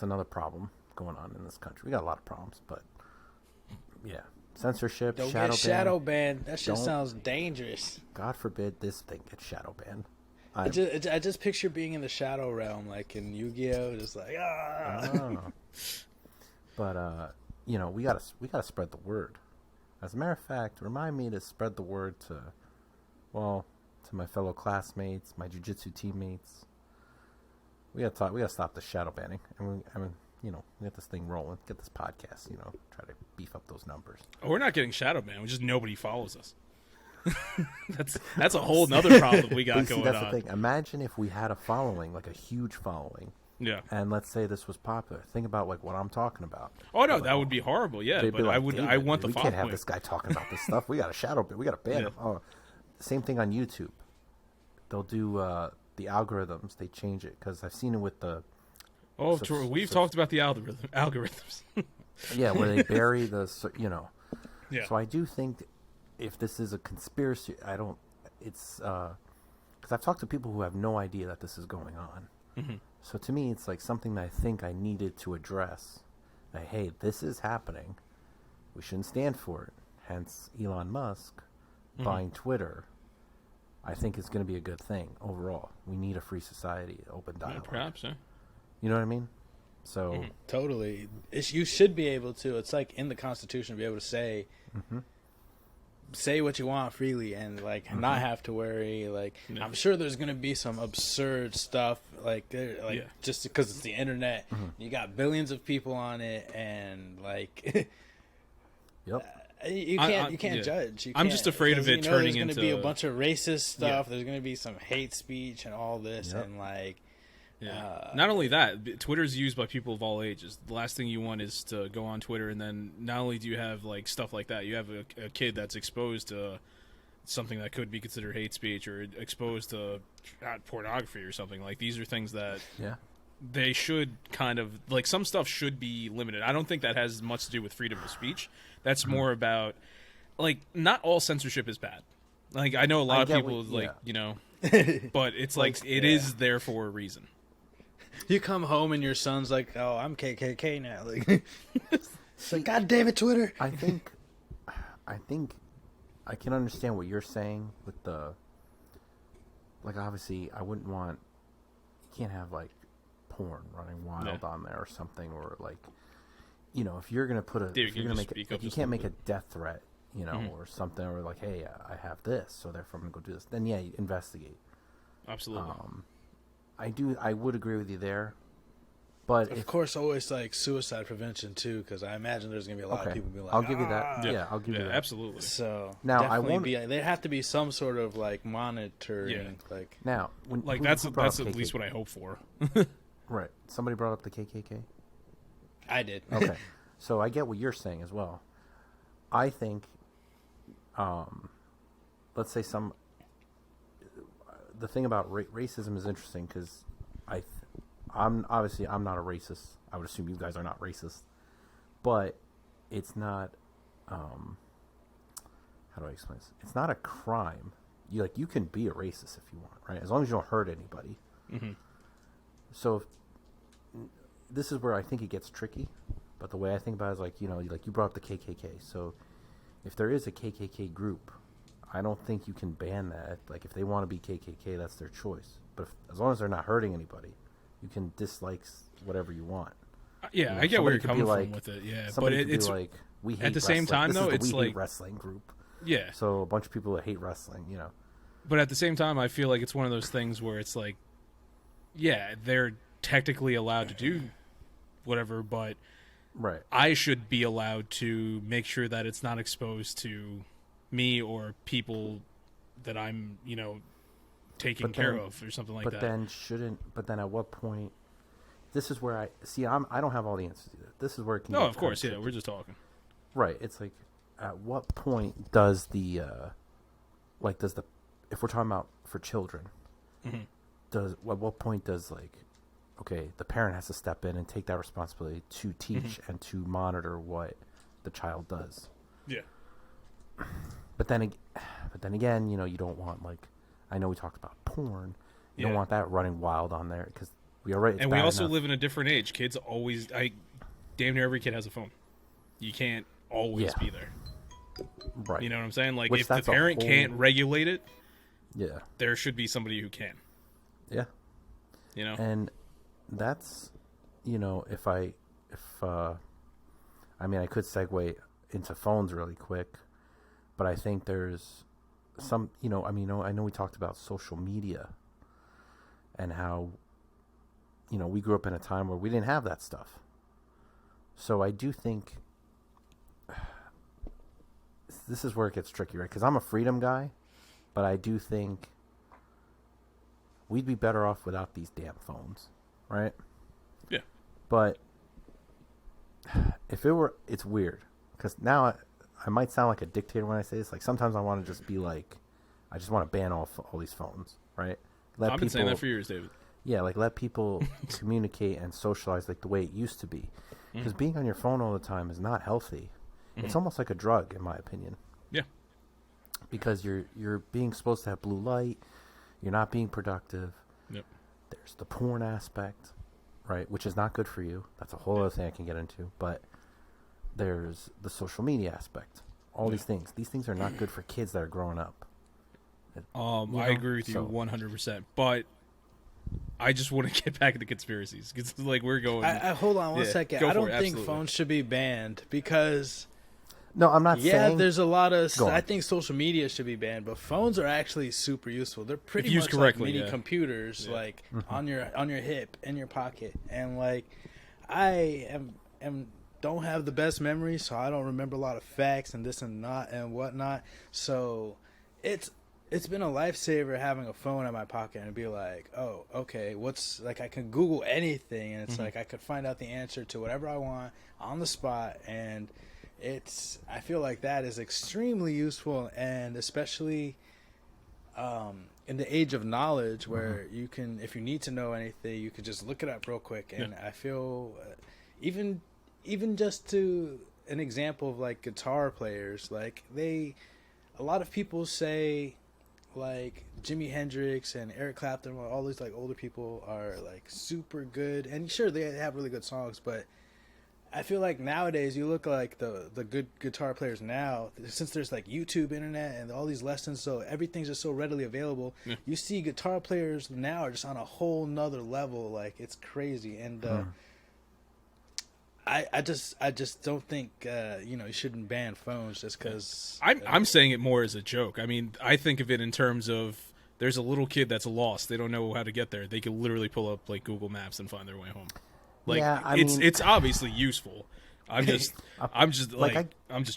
another problem going on in this country. We got a lot of problems, but yeah, censorship, Don't shadow get shadow banned. That shit sounds dangerous. God forbid this thing gets shadow banned. I just picture being in the shadow realm, like in Yu-Gi-Oh, just like But we gotta spread the word. As a matter of fact, remind me to spread the word to my fellow classmates, my jiu-jitsu teammates. We gotta stop the shadow banning, and we get this thing rolling, get this podcast, try to beef up those numbers. Oh, we're not getting shadow banned. We just nobody follows us. that's a whole nother problem we got going that's on. the thing. Imagine if we had a following, like a huge following. Yeah. And let's say this was popular. Think about like what I'm talking about. Oh no, that would be horrible. Yeah, They'd but be like, I want the we following. can't have this guy talking about this stuff. We got we got to ban him. Oh, same thing on YouTube. They'll do the algorithms. They change it because I've seen it with the. Oh, we've talked about the algorithms. Yeah, where they bury the Yeah. So I do think if this is a conspiracy, it's because I've talked to people who have no idea that this is going on. So to me, it's like something that I think I needed to address. That, hey, this is happening. We shouldn't stand for it. Hence, Elon Musk buying Twitter, I think is going to be a good thing overall. We need a free society, open dialogue. Perhaps, yeah. You know what I mean? So totally. You should be able to. It's like in the Constitution to be able to say what you want freely and like not have to worry. Like I'm sure there's gonna be some absurd stuff just because it's the internet. You got billions of people on it, and like you can't judge. I'm just afraid of it turning there's into. There's gonna be a bunch of racist stuff. There's gonna be some hate speech and all this, and like. Yeah. Not only that, Twitter's used by people of all ages. The last thing you want is to go on Twitter and then not only do you have like stuff like that, you have a kid that's exposed to something that could be considered hate speech or exposed to pornography or something. Like these are things that they should kind of like some stuff should be limited. I don't think that has much to do with freedom of speech. That's more about like not all censorship is bad. Like I know a lot of people but it's like it is there for a reason. You come home and your son's like, "Oh, I'm KKK now." Like, so God damn it, Twitter. I think I can understand what you're saying with the. Like, obviously, I wouldn't want. You can't have like porn running wild on there or something, or like, if you're gonna put if you're gonna make you can't make a death threat, or something, or like, hey, I have this, so therefore I'm gonna go do this. Then you investigate. Absolutely. I would agree with you there, but of course, always like suicide prevention too, because I imagine there's gonna be a lot of people be like, I'll give you that. Yeah, I'll give you that. Absolutely. So now I won't there have to be some sort of like monitoring, like now that's at least what I hope for. Right. Somebody brought up the KKK. I did. Okay, so I get what you're saying as well. I think, let's say the thing about racism is interesting because I'm not a racist. I would assume you guys are not racist, but it's not. How do I explain this? It's not a crime. You can be a racist if you want, right? As long as you don't hurt anybody. Mm-hmm. So this is where I think it gets tricky. But the way I think about it is like you brought up the KKK. So if there is a KKK group, I don't think you can ban that. Like if they want to be KKK, that's their choice. But as long as they're not hurting anybody, you can dislike whatever you want. Yeah, I get where you're coming from with it. Yeah, but it's like we hate at the same time though. It's we like hate wrestling group. Yeah. So a bunch of people that hate wrestling, But at the same time, I feel like it's one of those things where it's like, yeah, they're technically allowed to do whatever, but right. I should be allowed to make sure that it's not exposed to me or people that I'm, taking care of or something like that. But then at what point? This is where I don't have all the answers to that. This is where it can. No, of course, yeah, we're just talking. Right. It's like, at what point does if we're talking about for children, mm-hmm. at what point does the parent has to step in and take that responsibility to teach mm-hmm. and to monitor what the child does. Yeah. But then again, you don't want I know we talked about porn. You don't want that running wild on there because we also live in a different age. Kids always, damn near every kid has a phone. You can't always be there. Right. You know what I'm saying? Like, if the parent can't regulate it, yeah, there should be somebody who can. Yeah. And that's, I could segue into phones really quick, but I think there's some, I know we talked about social media and how, we grew up in a time where we didn't have that stuff. So I do think this is where it gets tricky, right? Because I'm a freedom guy, but I do think we'd be better off without these damn phones, right? Yeah. But it's weird because now I might sound like a dictator when I say this. Like sometimes I want to just be like, I just want to ban all these phones, right? I've been saying that for years, David. Yeah, let people communicate and socialize like the way it used to be. Because being on your phone all the time is not healthy. It's almost like a drug, in my opinion. Yeah. Because you're being supposed to have blue light. You're not being productive. Yep. There's the porn aspect, right, which is not good for you. That's a whole other thing I can get into. But there's the social media aspect. All these things. These things are not good for kids that are growing up. I agree with you 100%. But I just want to get back into conspiracies. Because, we're going... hold on one second. I don't think phones should be banned because... No, I'm not saying... Yeah, there's a lot of... I think social media should be banned, but phones are actually super useful. They're pretty much like mini computers, on your hip, in your pocket. And, I don't have the best memory, so I don't remember a lot of facts and this and that and whatnot. So, it's been a lifesaver having a phone in my pocket and be like, oh, okay, I can Google anything, and it's I could find out the answer to whatever I want on the spot, and... I feel like that is extremely useful, and especially in the age of knowledge where you can, if you need to know anything, you can just look it up real quick. And I feel even just to an example of guitar players, a lot of people say Jimi Hendrix and Eric Clapton, all these older people are super good, and sure they have really good songs, but I feel like nowadays you look like the good guitar players now, since there's YouTube, internet, and all these lessons, so everything's just so readily available. Yeah. You see guitar players now are just on a whole nother level. It's crazy. And I just don't think you shouldn't ban phones just because. I'm saying it more as a joke. I mean, I think of it in terms of there's a little kid that's lost. They don't know how to get there. They can literally pull up Google Maps and find their way home. It's obviously useful. I'm just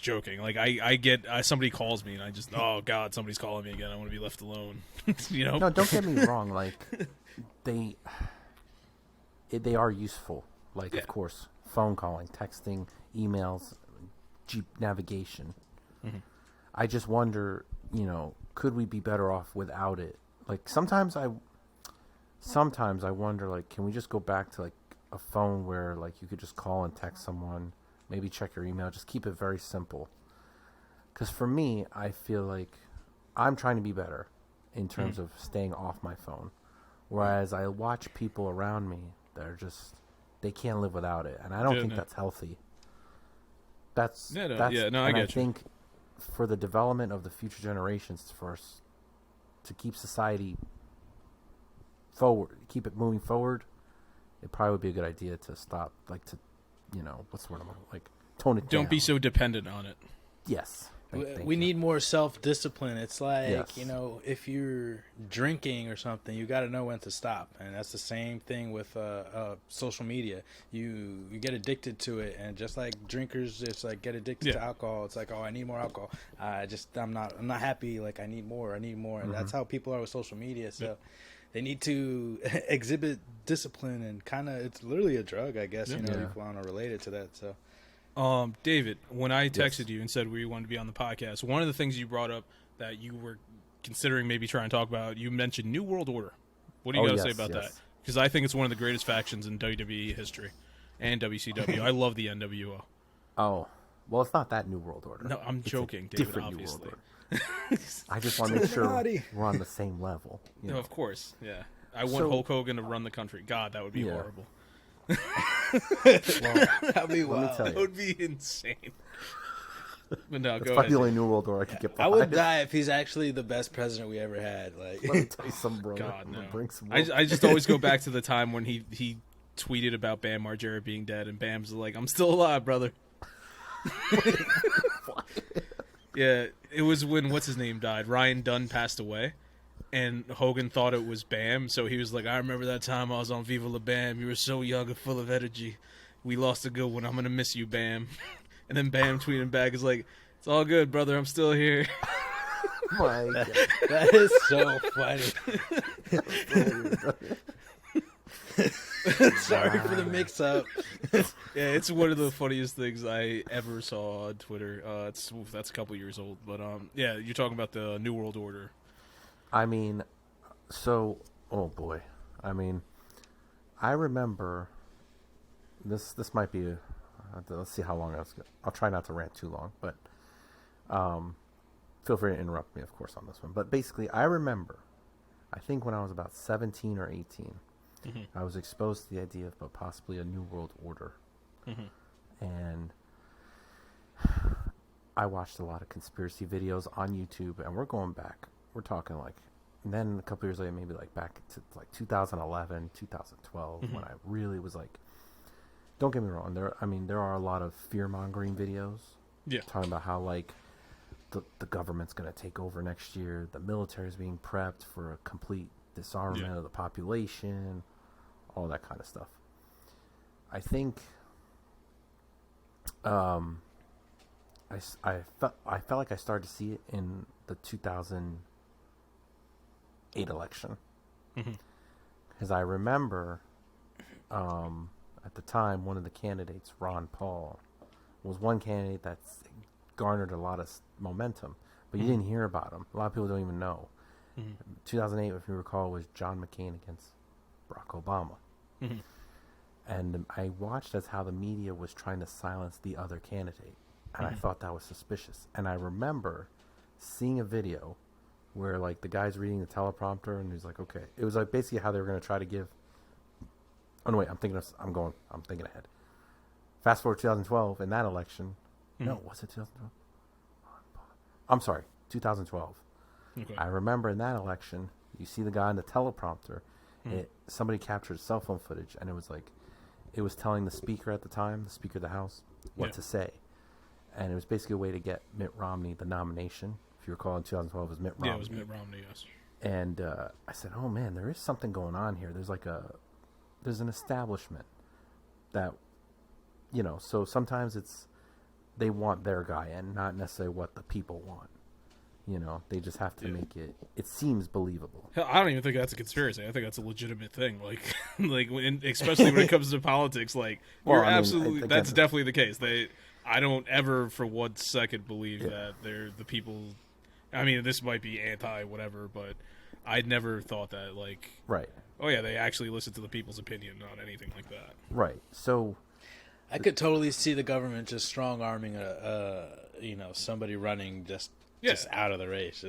joking. I get somebody calls me and I just, oh God, somebody's calling me again. I want to be left alone. No, don't get me wrong. They are useful. Of course, phone calling, texting, emails, Jeep navigation. Mm-hmm. I just wonder, could we be better off without it? Sometimes sometimes I wonder, like, can we just go back to like a phone where like you could just call and text someone, maybe check your email, just keep it very simple. Because for me, I feel like I'm trying to be better in terms of staying off my phone, whereas I watch people around me that are just, they can't live without it, and I don't think that's healthy. I think for the development of the future generations, for us to keep society forward, keep it moving forward, it probably would be a good idea to stop, like, to, you know, what's the word I'm like, tone it down. Don't be so dependent on it. Yes. We need more self-discipline. It's like, you know, if you're drinking or something, you got to know when to stop. And that's the same thing with social media. You get addicted to it, and just like drinkers, it's like get addicted to alcohol. It's like, oh, I need more alcohol. I'm not happy. Like, I need more. And that's how people are with social media. So they need to exhibit discipline, and kind of, it's literally a drug, I guess. You know, if you want to relate it to that. So. David, when I texted you and said we wanted to be on the podcast, one of the things you brought up that you were considering maybe trying to talk about, you mentioned New World Order. What do you got to say about that? Because I think it's one of the greatest factions in WWE history and WCW. I love the NWO. Oh, well, it's not that New World Order. No, I'm joking, David, obviously. New World Order. I just want to make sure we're on the same level. No, of course, yeah. I want Hulk Hogan to run the country. God, that would be horrible. That'd be wild. That would be insane. But no, that's go probably ahead. the only New World Order I could get behind. I would die if he's actually the best president we ever had. Like, let me tell you something, bro. God, no. Bring some I just always go back to the time when he tweeted about Bam Margera being dead, and Bam's like, "I'm still alive, brother." Yeah, it was when what's his name died. Ryan Dunn passed away. And Hogan thought it was Bam, so he was like, I remember that time I was on Viva La Bam. You were so young and full of energy. We lost a good one. I'm going to miss you, Bam. And then Bam tweeting back is like, it's all good, brother. I'm still here. My God. That is so funny. Sorry for the mix-up. Yeah, it's one of the funniest things I ever saw on Twitter. That's a couple years old. But, yeah, you're talking about the New World Order. I mean, so, oh boy. I mean, I remember this might be let's see how long I'll try not to rant too long, but feel free to interrupt me, of course, on this one. But basically, I remember, I think when I was about 17 or 18, I was exposed to the idea of possibly a New World Order. And I watched a lot of conspiracy videos on YouTube, and we're going back. We're talking like, and then a couple years later, maybe like back to like 2011, 2012, when I really was like, don't get me wrong, there are a lot of fear-mongering videos talking about how like the government's going to take over next year, the military is being prepped for a complete disarmament of the population, all that kind of stuff. I think I felt like I started to see it in the 2008 election, because I remember at the time one of the candidates, Ron Paul, was one candidate that's garnered a lot of momentum, but you didn't hear about him. A lot of people don't even know. 2008, if you recall, was John McCain against Barack Obama. And I watched as how the media was trying to silence the other candidate, and I thought that was suspicious. And I remember seeing a video where like the guy's reading the teleprompter, and he's like, okay, it was like basically how they were going to try to give. Oh no, wait, I'm thinking ahead. Fast forward 2012 in that election. No, was it 2012? I'm sorry, 2012. Okay. I remember in that election, you see the guy on the teleprompter. Somebody captured cell phone footage, and it was telling the speaker at the time, the Speaker of the House, what to say. And it was basically a way to get Mitt Romney the nomination. If you recall, in 2012, it was Mitt Romney. Yeah, it was Mitt Romney, yes. And I said, oh, man, there is something going on here. There's an establishment that, you know, so sometimes they want their guy in, not necessarily what the people want. You know, they just have to make it seems believable. Hell, I don't even think that's a conspiracy. I think that's a legitimate thing. Like, especially when it comes to politics, like, that's definitely the case. I don't ever for 1 second believe that they're the people. I mean, this might be anti whatever, but I'd never thought that. Like, Right. oh yeah, they actually listen to the people's opinion on anything like that. Right. So I could totally see the government just strong arming somebody running just out of the race.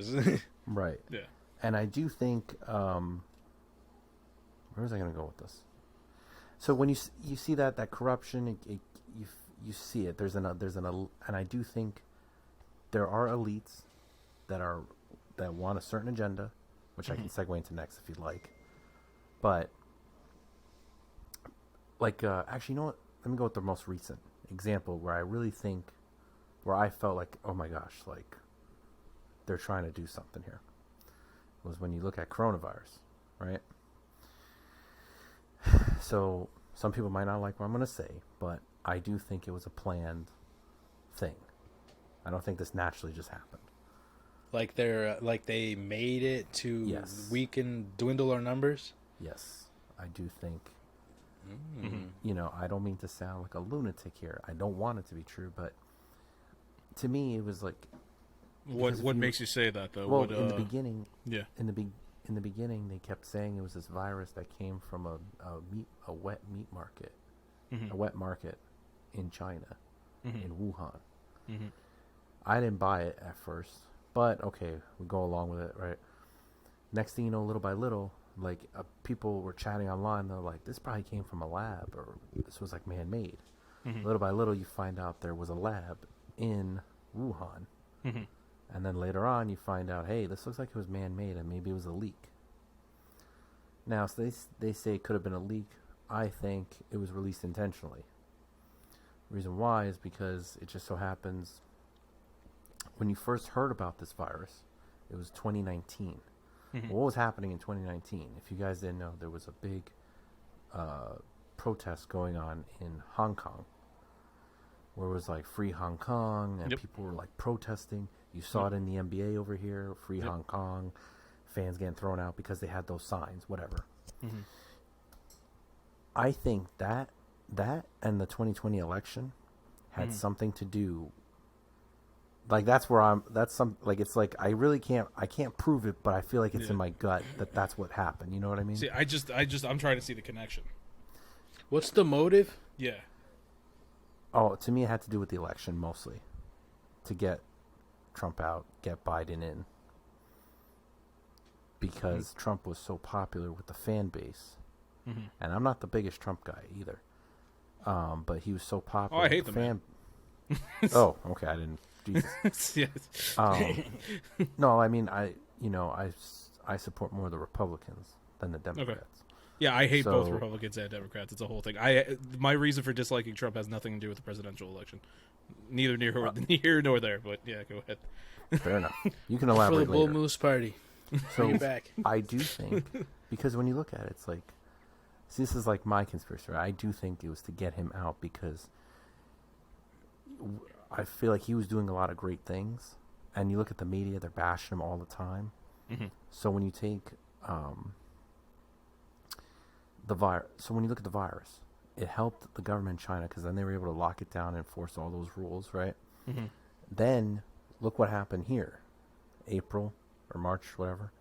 right. Yeah. And I do think where was I going to go with this? So when you see that corruption, you see it. There's and I do think there are elites that want a certain agenda, which I can segue into next if you'd like. But like actually, you know what? Let me go with the most recent example where I really think where I felt like, oh my gosh, like they're trying to do something here. Was when you look at coronavirus, right? So some people might not like what I'm going to say, but I do think it was a planned thing. I don't think this naturally just happened. Like they made it to dwindle our numbers? Yes, I do think. You know, I don't mean to sound like a lunatic here. I don't want it to be true, but to me, it was like. What makes you say that though? Well, in the beginning, in the beginning, they kept saying it was this virus that came from a wet meat market, a wet market in China, in Wuhan. I didn't buy it at first, but okay, we go along with it, right? Next thing you know, little by little, like people were chatting online. They're like, "This probably came from a lab, or this was like man-made." Little by little, you find out there was a lab in Wuhan. And then later on, you find out, hey, this looks like it was man-made, and maybe it was a leak. Now, so they say it could have been a leak. I think it was released intentionally. The reason why is because it just so happens, when you first heard about this virus, it was 2019. What was happening in 2019? If you guys didn't know, there was a big protest going on in Hong Kong, where it was like free Hong Kong, and people were like protesting. You saw it in the NBA over here, free Hong Kong, fans getting thrown out because they had those signs, whatever. I think that and the 2020 election had something to do. Like that's it's like I can't prove it, but I feel like it's in my gut that that's what happened. You know what I mean? See, I'm trying to see the connection. What's the motive? Yeah. Oh, to me, it had to do with the election mostly, to get Trump out, get Biden in, because Trump was so popular with the fan base, and I'm not the biggest Trump guy either, but he was so popular. Oh, I hate the man. Oh, okay, I didn't. Jesus. No, I mean I support more the Republicans than the Democrats. Okay. Yeah, I hate both Republicans and Democrats. It's a whole thing. My reason for disliking Trump has nothing to do with the presidential election. Neither here nor there, but yeah, go ahead. Fair enough. You can elaborate For the Bull later. Moose Party. So back. I do think, because when you look at it, it's like, see, this is like my conspiracy. Right? I do think it was to get him out because I feel like he was doing a lot of great things. And you look at the media, they're bashing him all the time. So when you take when you look at the virus, it helped the government in China because then they were able to lock it down and enforce all those rules, right? Then look what happened here. April or March, whatever.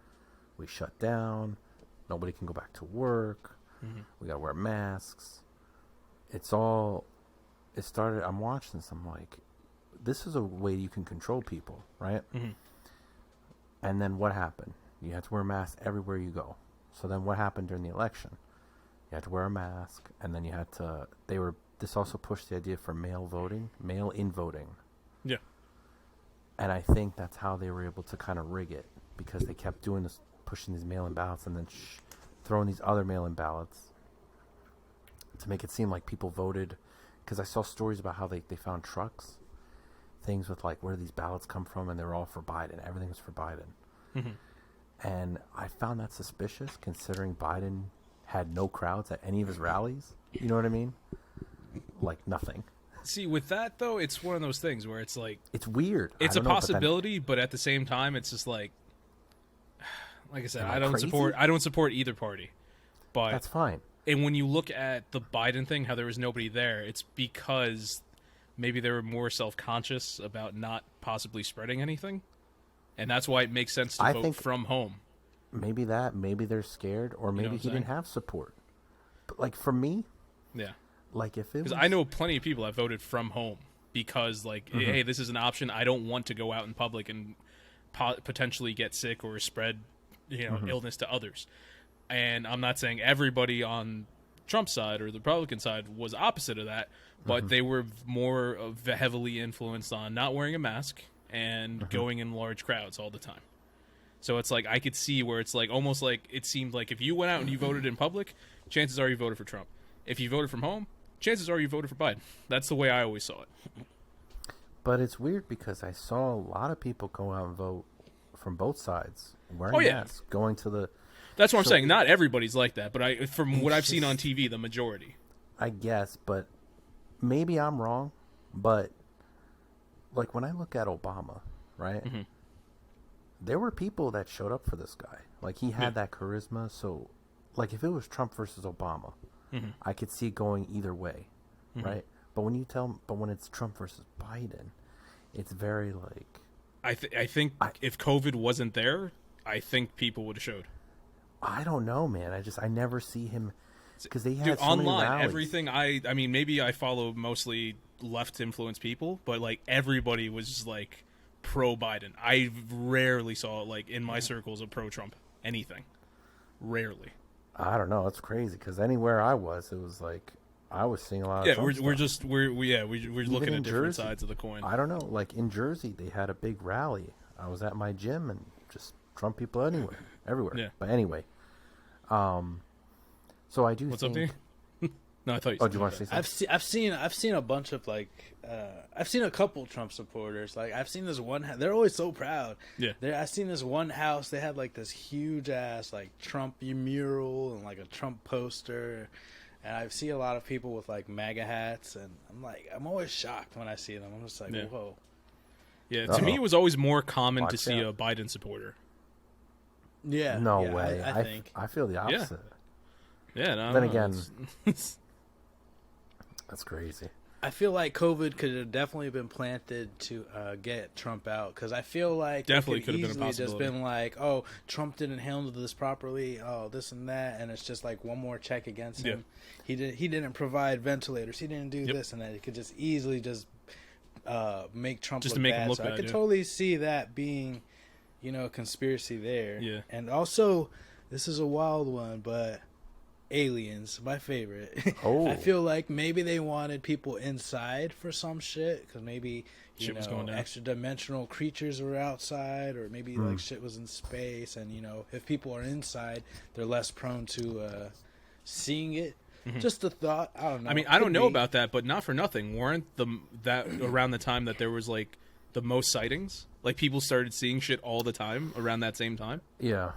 We shut down. Nobody can go back to work. We got to wear masks. It started, I'm watching this, I'm like, this is a way you can control people, right? And then what happened? You had to wear a mask everywhere you go. So then what happened during the election? You had to wear a mask, and then you had to, this also pushed the idea for mail-in voting. Yeah. And I think that's how they were able to kind of rig it, because they kept doing this, pushing these mail-in ballots and then throwing these other mail-in ballots to make it seem like people voted. Because I saw stories about how they found trucks, things with like, where do these ballots come from, and they were all for Biden. Everything was for Biden. And I found that suspicious, considering Biden had no crowds at any of his rallies. You know what I mean? Like nothing. See, with that though, it's one of those things where it's like, it's weird. It's a possibility, but at the same time, it's just like I said, I don't support either party. But that's fine. And when you look at the Biden thing, how there was nobody there, it's because maybe they were more self-conscious about not possibly spreading anything, and that's why it makes sense to vote from home. maybe they're scared, or maybe he didn't have support. But like for me, yeah, like if it was, because I know plenty of people that voted from home because like, hey, this is an option. I don't want to go out in public and potentially get sick or spread, illness to others. And I'm not saying everybody on Trump's side or the Republican side was opposite of that, but they were more heavily influenced on not wearing a mask and going in large crowds all the time. So it's like I could see where it's like almost like it seemed like if you went out and you voted in public, chances are you voted for Trump. If you voted from home, chances are you voted for Biden. That's the way I always saw it. But it's weird because I saw a lot of people go out and vote from both sides, wearing masks, going to the... That's what I'm saying. Not everybody's like that, but from what I've seen on TV, the majority. I guess, but maybe I'm wrong. But like when I look at Obama, right? There were people that showed up for this guy. Like he had that charisma. So, like if it was Trump versus Obama, I could see it going either way, right? But when it's Trump versus Biden, it's very like. I think if COVID wasn't there, I think people would have showed. I don't know, man. I never see him because they had so online many rallies. everything. I mean, maybe I follow mostly left influenced people, but like everybody was just like pro Biden. I rarely saw like in my circles of pro Trump anything. Rarely. I don't know. It's crazy because anywhere I was, it was like I was seeing a lot of. Yeah, Trump we're stuff. we're looking at different Jersey, sides of the coin. I don't know. Like in Jersey, they had a big rally. I was at my gym and just Trump people everywhere. Yeah. But anyway, so I do. What's think... up, D? No, I thought you. Oh, do you want to say something? I've seen a bunch of like I've seen a couple Trump supporters. Like I've seen this one. They're always so proud. Yeah. I've seen this one house. They had like this huge ass like Trump mural and like a Trump poster. And I see a lot of people with like MAGA hats, and I'm always shocked when I see them. I'm just like, whoa. Yeah, to me it was always more common to see a Biden supporter. Yeah. No yeah, way. I think. I feel the opposite. Yeah. No, Then again, that's crazy. I feel like COVID could have definitely been planted to get Trump out, because I feel like definitely it could have been a easily possibility. just been like, oh, Trump didn't handle this properly, oh, this and that, and it's just like one more check against him. He didn't provide ventilators, he didn't do this and that. It could just easily just make Trump just look to make bad. him look so bad, I could totally see that being, a conspiracy there. Yeah. And also, this is a wild one, but aliens, my favorite. Oh. I feel like maybe they wanted people inside for some shit, because maybe Shit was going down. extra dimensional creatures were outside, or maybe like shit was in space, and if people are inside, they're less prone to seeing it. Just a thought. I don't know. I mean, I don't know about that, but not for nothing. Weren't that around the time that there was like the most sightings? Like people started seeing shit all the time around that same time. Yeah.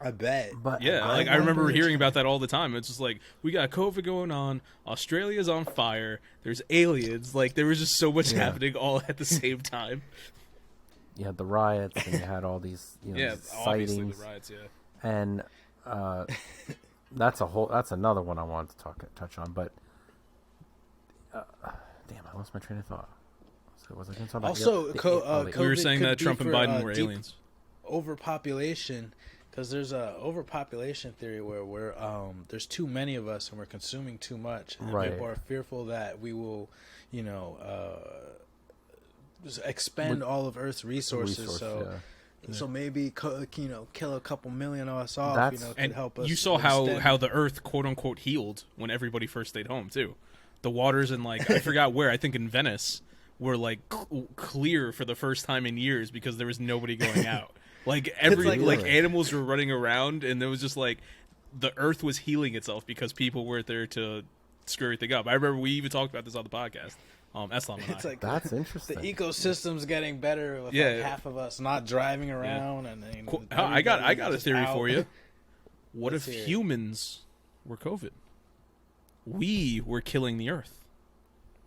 I bet. But Yeah, like I remember hearing about that all the time. It's just like, we got COVID going on, Australia's on fire, there's aliens, like there was just so much happening all at the same time. You had the riots and you had all these, Obviously sightings. the riots, And that's another one I wanted to touch on, but damn, I lost my train of thought. So was I going to talk about Also, we were saying could that be Trump and for, Biden were deep aliens. Overpopulation, because there's a overpopulation theory where there's too many of us and we're consuming too much, and Right. people are fearful that we will, just expend all of Earth's resources. So maybe kill a couple million of us off. Could And help us. you saw instead. how the Earth quote unquote healed when everybody first stayed home too. The waters in like I forgot where, I think in Venice, were like clear for the first time in years because there was nobody going out. Like animals were running around, and there was just like the Earth was healing itself because people weren't there to screw everything up. I remember we even talked about this on the podcast. Eslam and I. It's like That's interesting. The ecosystem's getting better with like half of us not driving around, and I got a theory for you. What Let's if hear it. humans were COVID? We were killing the Earth.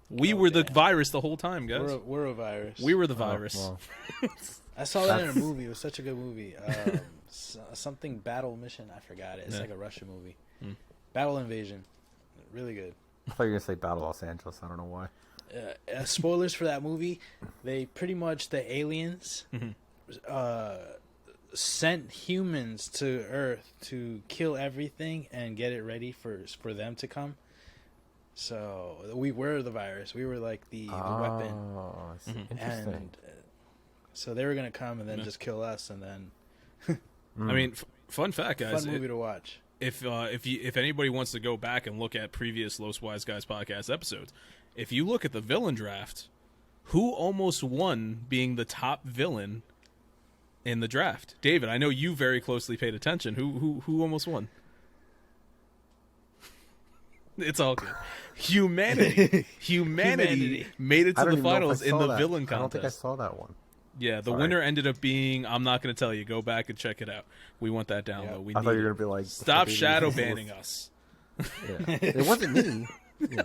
We were the virus the whole time, guys. We're a virus. We were the virus. Well. I saw that in a movie. It was such a good movie. Something Battle Mission. I forgot it. It's like a Russian movie. Battle Invasion. Really good. I thought you were going to say Battle Los Angeles. I don't know why. Spoilers for that movie. They pretty much, the aliens sent humans to Earth to kill everything and get it ready for them to come. So we were the virus. We were like the weapon. Interesting. And so they were gonna come and then just kill us, and then. I mean, fun fact, guys. Fun movie to watch. If anybody wants to go back and look at previous Los Wise Guys podcast episodes, if you look at the villain draft, who almost won being the top villain in the draft? David, I know you very closely paid attention. Who almost won? It's all good. Humanity made it to the finals in the villain contest. I don't think I saw that one. Yeah, the winner ended up being, I'm not going to tell you. Go back and check it out. We want that download. I thought you were going to be like... Stop shadow banning us. Yeah. It wasn't me. Yeah.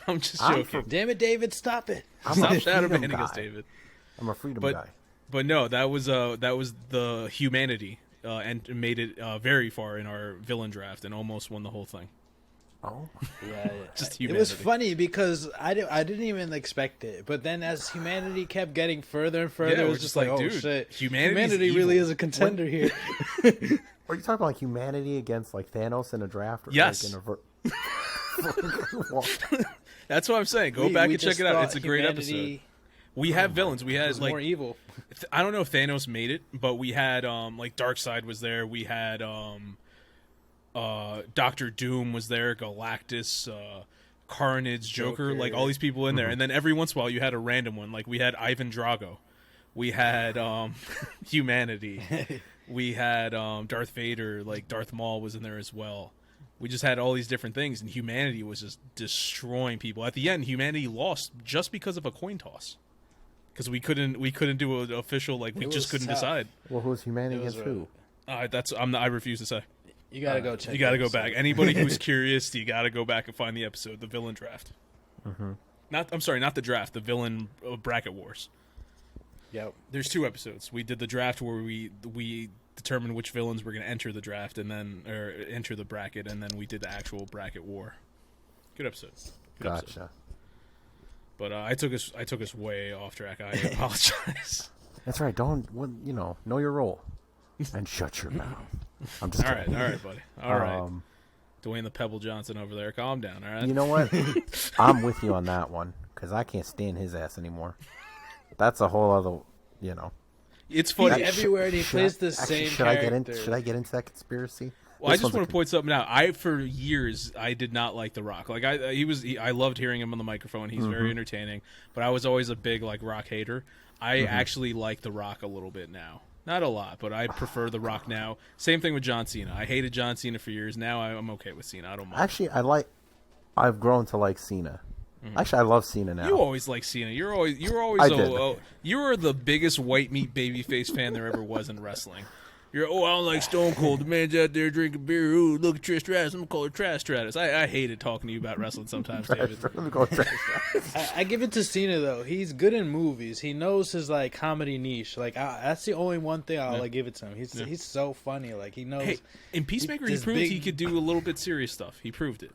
I'm just joking. Damn it, David, stop it. Stop shadow banning us, David. I'm a freedom guy. But no, that was the Humanity and made it very far in our villain draft and almost won the whole thing. Oh, yeah. Just Humanity. It was funny because I didn't even expect it, but then as Humanity kept getting further and further, it was just like, oh dude, shit, Humanity really is a contender here. Are you talking about like Humanity against like Thanos in a draft? Or yes. Like in a That's what I'm saying. Go back and check it out. It's a great episode. We have villains. We had like more evil. I don't know if Thanos made it, but we had like Darkseid was there. We had Doctor Doom was there, Galactus, Carnage, Joker, like all these people in there. And then every once in a while you had a random one. Like we had Ivan Drago. We had Humanity. We had Darth Vader, like Darth Maul was in there as well. We just had all these different things, and Humanity was just destroying people. At the end, Humanity lost just because of a coin toss. Because we couldn't do an official, like we just couldn't decide. Well, who was Humanity against who? I refuse to say. You gotta go check. You gotta go back. Anybody who's curious, you gotta go back and find the episode, the villain draft. Mm-hmm. Not the draft, the villain bracket wars. Yep. There's 2 episodes. We did the draft where we determined which villains were going to enter the draft and then enter the bracket, and then we did the actual bracket war. Good episode. Gotcha. Episode. But I took us way off track. I apologize. That's right. Don't know your role and shut your mouth. I'm just all right, buddy. All right. Dwayne the Pebble Johnson over there. Calm down, all right? You know what? I'm with you on that one because I can't stand his ass anymore. That's a whole other, It's funny. Everywhere and he plays the same character. Should I get into that conspiracy? Well, I just want to point something out. For years, I did not like The Rock. Like I loved hearing him on the microphone. He's very entertaining. But I was always a big Rock hater. I actually like The Rock a little bit now. Not a lot, but I prefer The Rock now. Same thing with John Cena. I hated John Cena for years. Now I'm okay with Cena. I don't mind. Actually, I've grown to like Cena. Actually, I love Cena now. You always like Cena. You were the biggest white meat babyface fan there ever was in wrestling. I don't like Stone Cold. The man's out there drinking beer. Ooh, look at Trish Stratus. I'm going to call her Trash Stratus. I hated talking to you about wrestling sometimes, David. I give it to Cena, though. He's good in movies. He knows his, comedy niche. That's the only one thing I'll, give it to him. He's so funny. He knows. Hey, in Peacemaker, he proved he could do a little bit serious stuff. He proved it.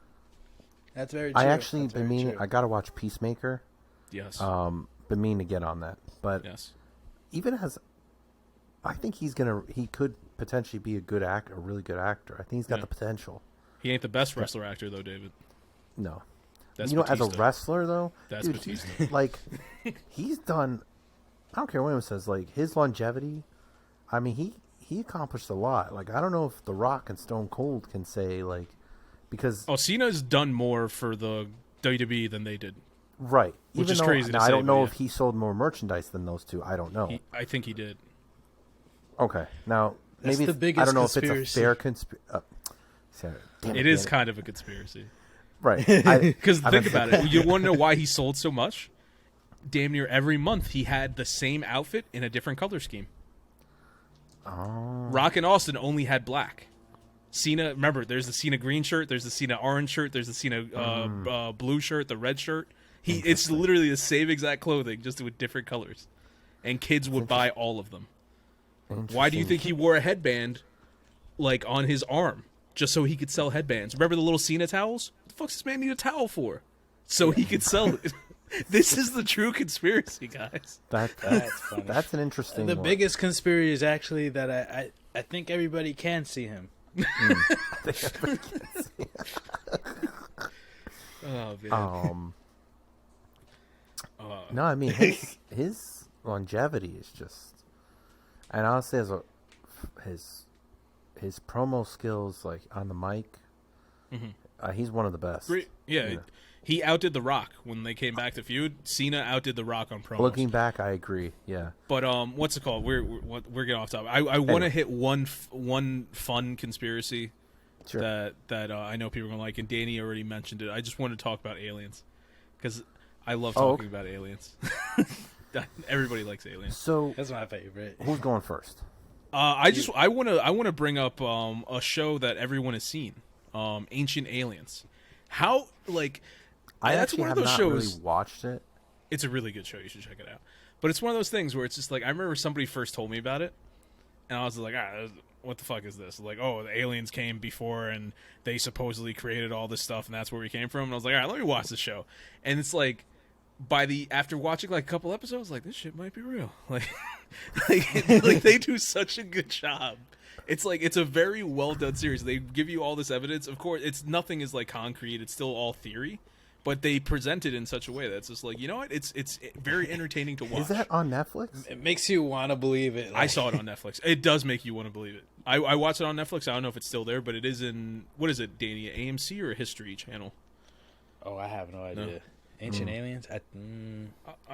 That's very true. I got to watch Peacemaker. Yes. Been meaning to get on that. But even as... I think he could potentially be a really good actor. I think he's got the potential. He ain't the best wrestler actor though, David. No. That's as a wrestler though, that's dude, Batista. He's done. I don't care what anyone says. His longevity. I mean, he accomplished a lot. I don't know if The Rock and Stone Cold can say because Cena's done more for the WWE than they did. Right. Which is crazy. Now, I don't know if he sold more merchandise than those two. I don't know. I think he did. Okay, now that's maybe the biggest I don't know conspiracy. if it's a fair conspiracy. It is kind of a conspiracy, right? Because think about it. You want to know why he sold so much? Damn near every month he had the same outfit in a different color scheme. Oh. Rock and Austin only had black. Cena, remember, there's the Cena green shirt, there's the Cena orange shirt, there's the Cena blue shirt, the red shirt. It's literally the same exact clothing, just with different colors, and kids would buy all of them. Why do you think he wore a headband, on his arm, just so he could sell headbands? Remember the little Cena towels? What the fuck's this man need a towel for? So he could sell it. This is the true conspiracy, guys. That's funny. That's an interesting. The one. biggest conspiracy is actually that I think everybody can see him. Oh man. No, I mean his longevity is just, and honestly, his promo skills, like on the mic, he's one of the best. Yeah. He outdid The Rock when they came back to feud. Cena outdid The Rock on promos. Looking back, I agree. Yeah. But what's it called? We're getting off topic. I want to hit one fun conspiracy that I know people are gonna like, and Danny already mentioned it. I just want to talk about aliens because I love talking about aliens. Everybody likes aliens. So that's my favorite. Who's going first? I want to bring up a show that everyone has seen, Ancient Aliens. How I that's actually one of have those not shows. really watched it. It's a really good show. You should check it out. But it's one of those things where it's just like I remember somebody first told me about it, and I was like, what the fuck is this? Like, oh, the aliens came before, and they supposedly created all this stuff, and that's where we came from. And I was like, all right, let me watch this show. And it's like, after watching like a couple episodes, like this shit might be real. Like they do such a good job. It's like it's a very well done series. They give you all this evidence. Of course, nothing is like concrete. It's still all theory. But they present it in such a way that's just like, you know what? It's very entertaining to watch. Is that on Netflix? It makes you want to believe it. I saw it on Netflix. It does make you want to believe it. I watched it on Netflix. I don't know if it's still there, but it is in, what is it, Danny? AMC or a History Channel? Oh, I have no idea. Ancient Aliens? I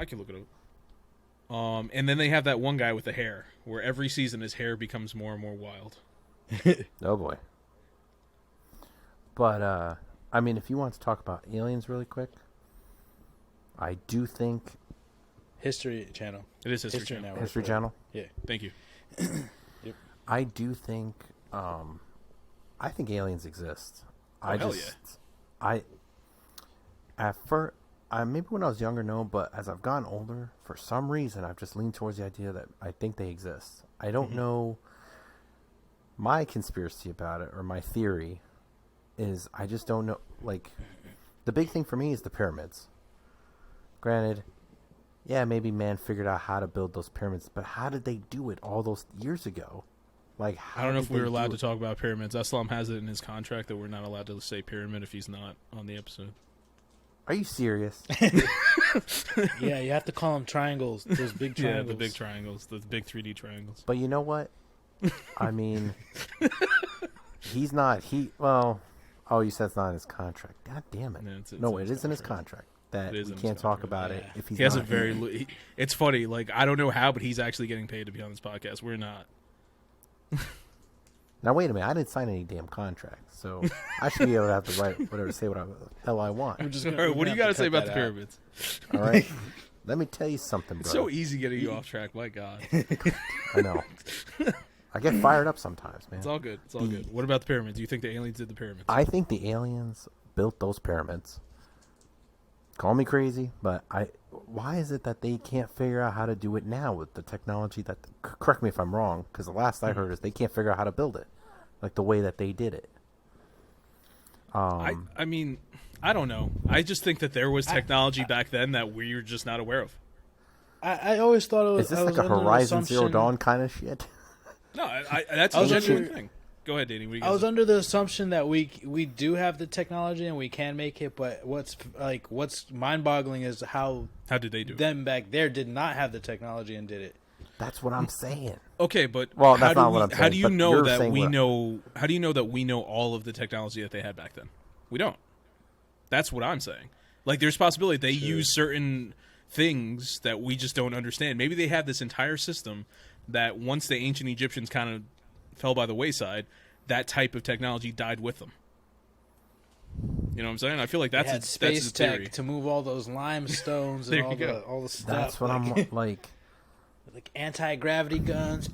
can look it up. And then they have that one guy with the hair, where every season his hair becomes more and more wild. Oh boy. But I mean, if you want to talk about aliens really quick, I do think History Channel. It is History Channel. History Channel. Yeah. Thank you. Yep. I do think I think aliens exist. Hell yeah. At first, maybe when I was younger, no, but as I've gotten older, for some reason, I've just leaned towards the idea that I think they exist. I don't know my conspiracy about it, or my theory is I just don't know. Like, the big thing for me is the pyramids. Granted, yeah, maybe man figured out how to build those pyramids, but how did they do it all those years ago? Like, I don't know if we were allowed to talk about pyramids. Eslam has it in his contract that we're not allowed to say pyramid if he's not on the episode. Are you serious? Yeah, you have to call them triangles. Those big triangles. Yeah, the big triangles. The big 3D triangles. But you know what? I mean, he's not. Oh, you said it's not in his contract. God damn it. Yeah, it is in his contract that we can't talk about it if he's he has not. a very... it's funny. Like, I don't know how, but he's actually getting paid to be on this podcast. We're not. Now, wait a minute. I didn't sign any damn contract, so I should be able to have the right whatever to say what the hell I want. All right, what do you got to say about the pyramids? All right. Let me tell you something, bro. It's so easy getting you off track. My God. I know. I get fired up sometimes, man. It's all good. It's all good. What about the pyramids? Do you think the aliens did the pyramids? I think the aliens built those pyramids. Call me crazy, but why is it that they can't figure out how to do it now with the technology that... Correct me if I'm wrong, because the last I heard is they can't figure out how to build it, like the way that they did it. I mean, I don't know. I just think that there was technology back then that we're just not aware of. I always thought it was... Is this like a Horizon Zero Dawn kind of shit? No, that's a genuine thing. Go ahead, Danny. I was under the assumption that we do have the technology and we can make it, but what's mind-boggling is how did they do them back there did not have the technology and did it. That's what I'm saying. Okay, but that's not what I'm saying. How do you know that we know? How do you know that we know all of the technology that they had back then? We don't. That's what I'm saying. Like, there's possibility they use certain things that we just don't understand. Maybe they had this entire system that once the ancient Egyptians kind of fell by the wayside, that type of technology died with them. You know what I'm saying? I feel like that's space theory. tech to move all those limestones and all the stuff. That's what I'm like anti-gravity guns.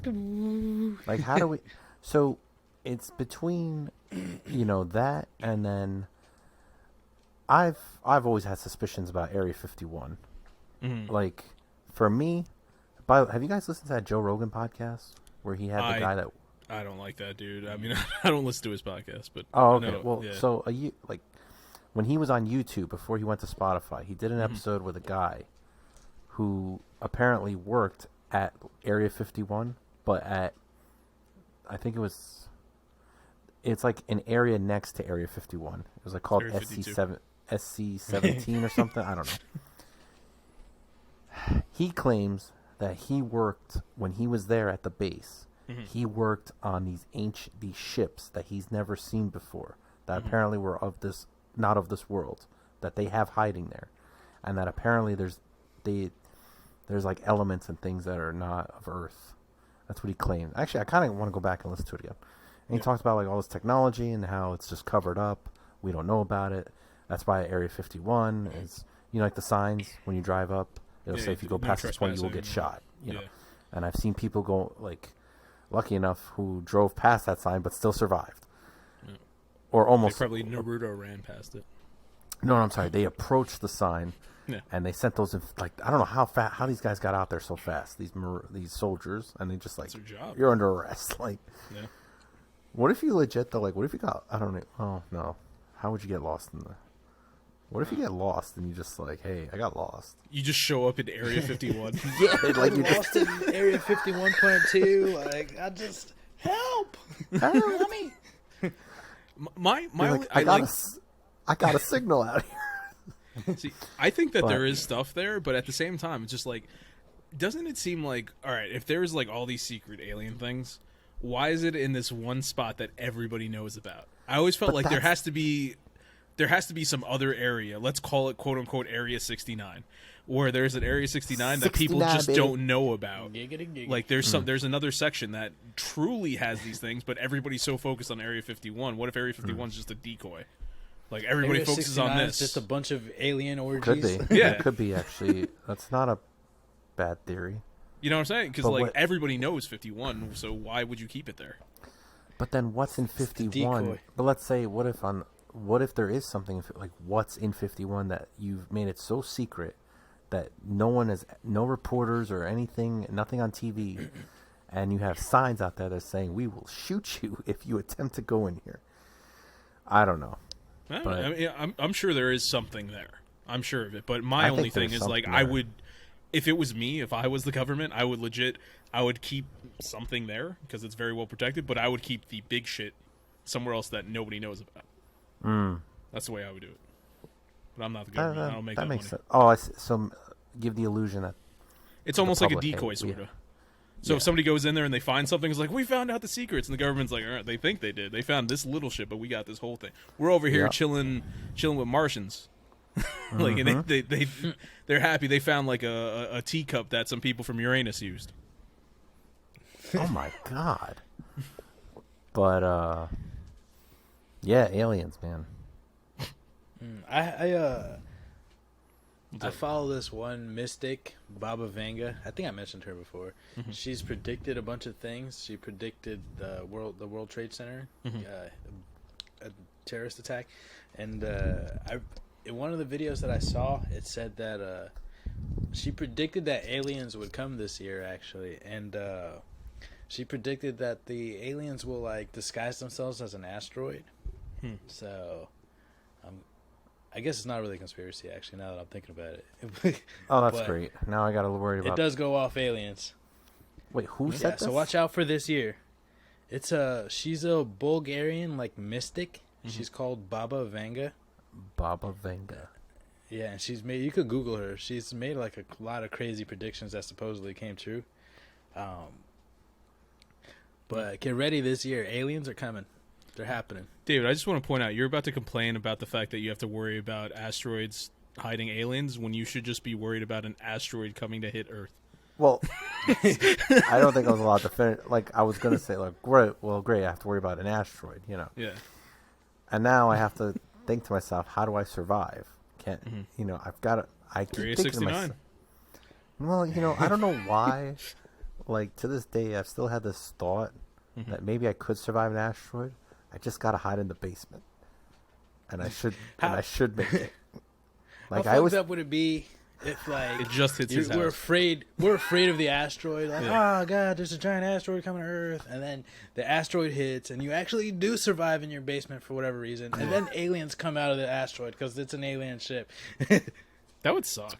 Like, how do we? So it's between that and then I've always had suspicions about Area 51. Mm-hmm. Like, for me, have you guys listened to that Joe Rogan podcast where he had the guy that? I don't like that dude. I mean, I don't listen to his podcast, but oh, okay. no, well, yeah. so when he was on YouTube before he went to Spotify, he did an episode with a guy who apparently worked at Area 51, but at, I think it's like an area next to Area 51. It was like called SC17 or something. I don't know. He claims that he worked, when he was there at the base, he worked on these ships that he's never seen before, that apparently were not of this world, that they have hiding there, and that apparently there's like elements and things that are not of Earth. That's what he claimed. Actually, I kind of want to go back and listen to it again. And he talked about like all this technology and how it's just covered up. We don't know about it. That's why Area 51 is, like the signs when you drive up, it'll say if you go past this point, you will get shot. You know. And I've seen people go, like, lucky enough, who drove past that sign but still survived. Yeah. Or almost. Probably Naruto ran past it. No, I'm sorry. They approached the sign, and they sent those, I don't know how these guys got out there so fast, these soldiers, and they just, like, that's their job. You're under arrest. Like, what if you legit, though, like, what if you got, I don't know, oh, no. How would you get lost in the... What if you get lost and you just like, hey, I got lost? You just show up in Area 51. Like you lost in Area 51.2. Like, I just help me. My like, I got a signal out here. See, I think that there is stuff there, but at the same time, it's just like, doesn't it seem like, all right, if there's like all these secret alien things, why is it in this one spot that everybody knows about? I always felt like there has to be some other area. Let's call it "quote unquote" Area 69, where there's an Area 69 that people just don't know about. Giggity. Like there's another section that truly has these things, but everybody's so focused on Area 51. What if Area 51 is just a decoy? Like everybody Area focuses on this. Just a bunch of alien orgies. Could be. Yeah, it could be actually. That's not a bad theory. You know what I'm saying? Because like everybody knows 51, so why would you keep it there? But then what's in 51? But let's say what if there is something like what's in 51 that you've made it so secret that no reporters or nothing on TV, and you have signs out there that are saying we will shoot you if you attempt to go in here. I don't know. I'm sure there is something there. I'm sure of it. But my only thing is like I would, if it was me, if I was the government, I would keep something there because it's very well protected. But I would keep the big shit somewhere else that nobody knows about. That's the way I would do it. But I'm not the government. I don't make that makes money. Sense. Oh, I see. So give the illusion that it's almost like a decoy, sort of. So if somebody goes in there and they find something, it's like, we found out the secrets, and the government's like, all right, they think they did. They found this little shit, but we got this whole thing. We're over here chilling with Martians. Like, and they're happy. They found like a teacup that some people from Uranus used. Oh my god! But yeah, aliens, man. I follow this one mystic, Baba Vanga. I think I mentioned her before. Mm-hmm. She's predicted a bunch of things. She predicted the World Trade Center, a terrorist attack, and in one of the videos that I saw, it said that she predicted that aliens would come this year, actually, and she predicted that the aliens will like disguise themselves as an asteroid. So, I guess it's not really a conspiracy, actually, now that I'm thinking about it. Oh, that's great. Now I got to worry about it. It does go off aliens. Wait, who said this? So watch out for this year. She's a Bulgarian, like, mystic. Mm-hmm. She's called Baba Vanga. Baba Vanga. Yeah, and you could Google her. She's made, like, a lot of crazy predictions that supposedly came true. But get ready this year. Aliens are coming. They're happening. David, I just want to point out, you're about to complain about the fact that you have to worry about asteroids hiding aliens when you should just be worried about an asteroid coming to hit Earth. Well, I don't think I was allowed to finish. Like, I was going to say, like, great, I have to worry about an asteroid, you know. Yeah. And now I have to think to myself, how do I survive? I've got to, I keep Area thinking 69. to myself. Well, I don't know why. Like, to this day, I've still had this thought that maybe I could survive an asteroid. I just gotta hide in the basement, and I should make it. Like, how fucked up would it be if like It just hits his we're house. afraid of the asteroid, like oh god, there's a giant asteroid coming to Earth, and then the asteroid hits, and you actually do survive in your basement for whatever reason, and then aliens come out of the asteroid because it's an alien ship. That would suck.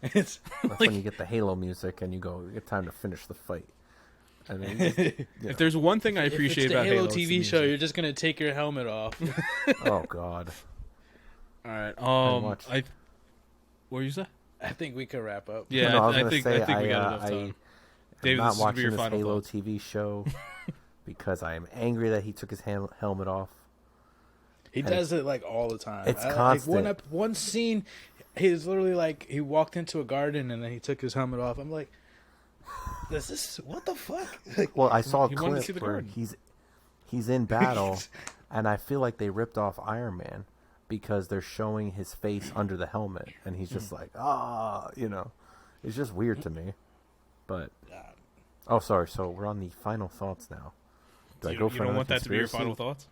It's That's when you get the Halo music and you go, it's time to finish the fight. And then you just, If there's one thing I appreciate if it's the about Halo it's the TV show, music. you're just gonna take your helmet off. oh god. All right. watch. What did you say? I think we could wrap up. Yeah, No, I was I gonna think say, we got enough time. I'm David, not this is gonna be watching your this final Halo thoughts. TV show because I am angry that he took his helmet off. He does it like all the time. It's constant. Like one scene, he's literally like he walked into a garden and then he took his helmet off. I'm like, this is what the fuck? Like, Well, I saw a He wanted to see clip the where garden. he's in battle, and I feel like they ripped off Iron Man because they're showing his face under the helmet, and he's just like, it's just weird to me. But oh, sorry. So we're on the final thoughts now. Do I You go for don't another want that to be your conspiracy? final thoughts?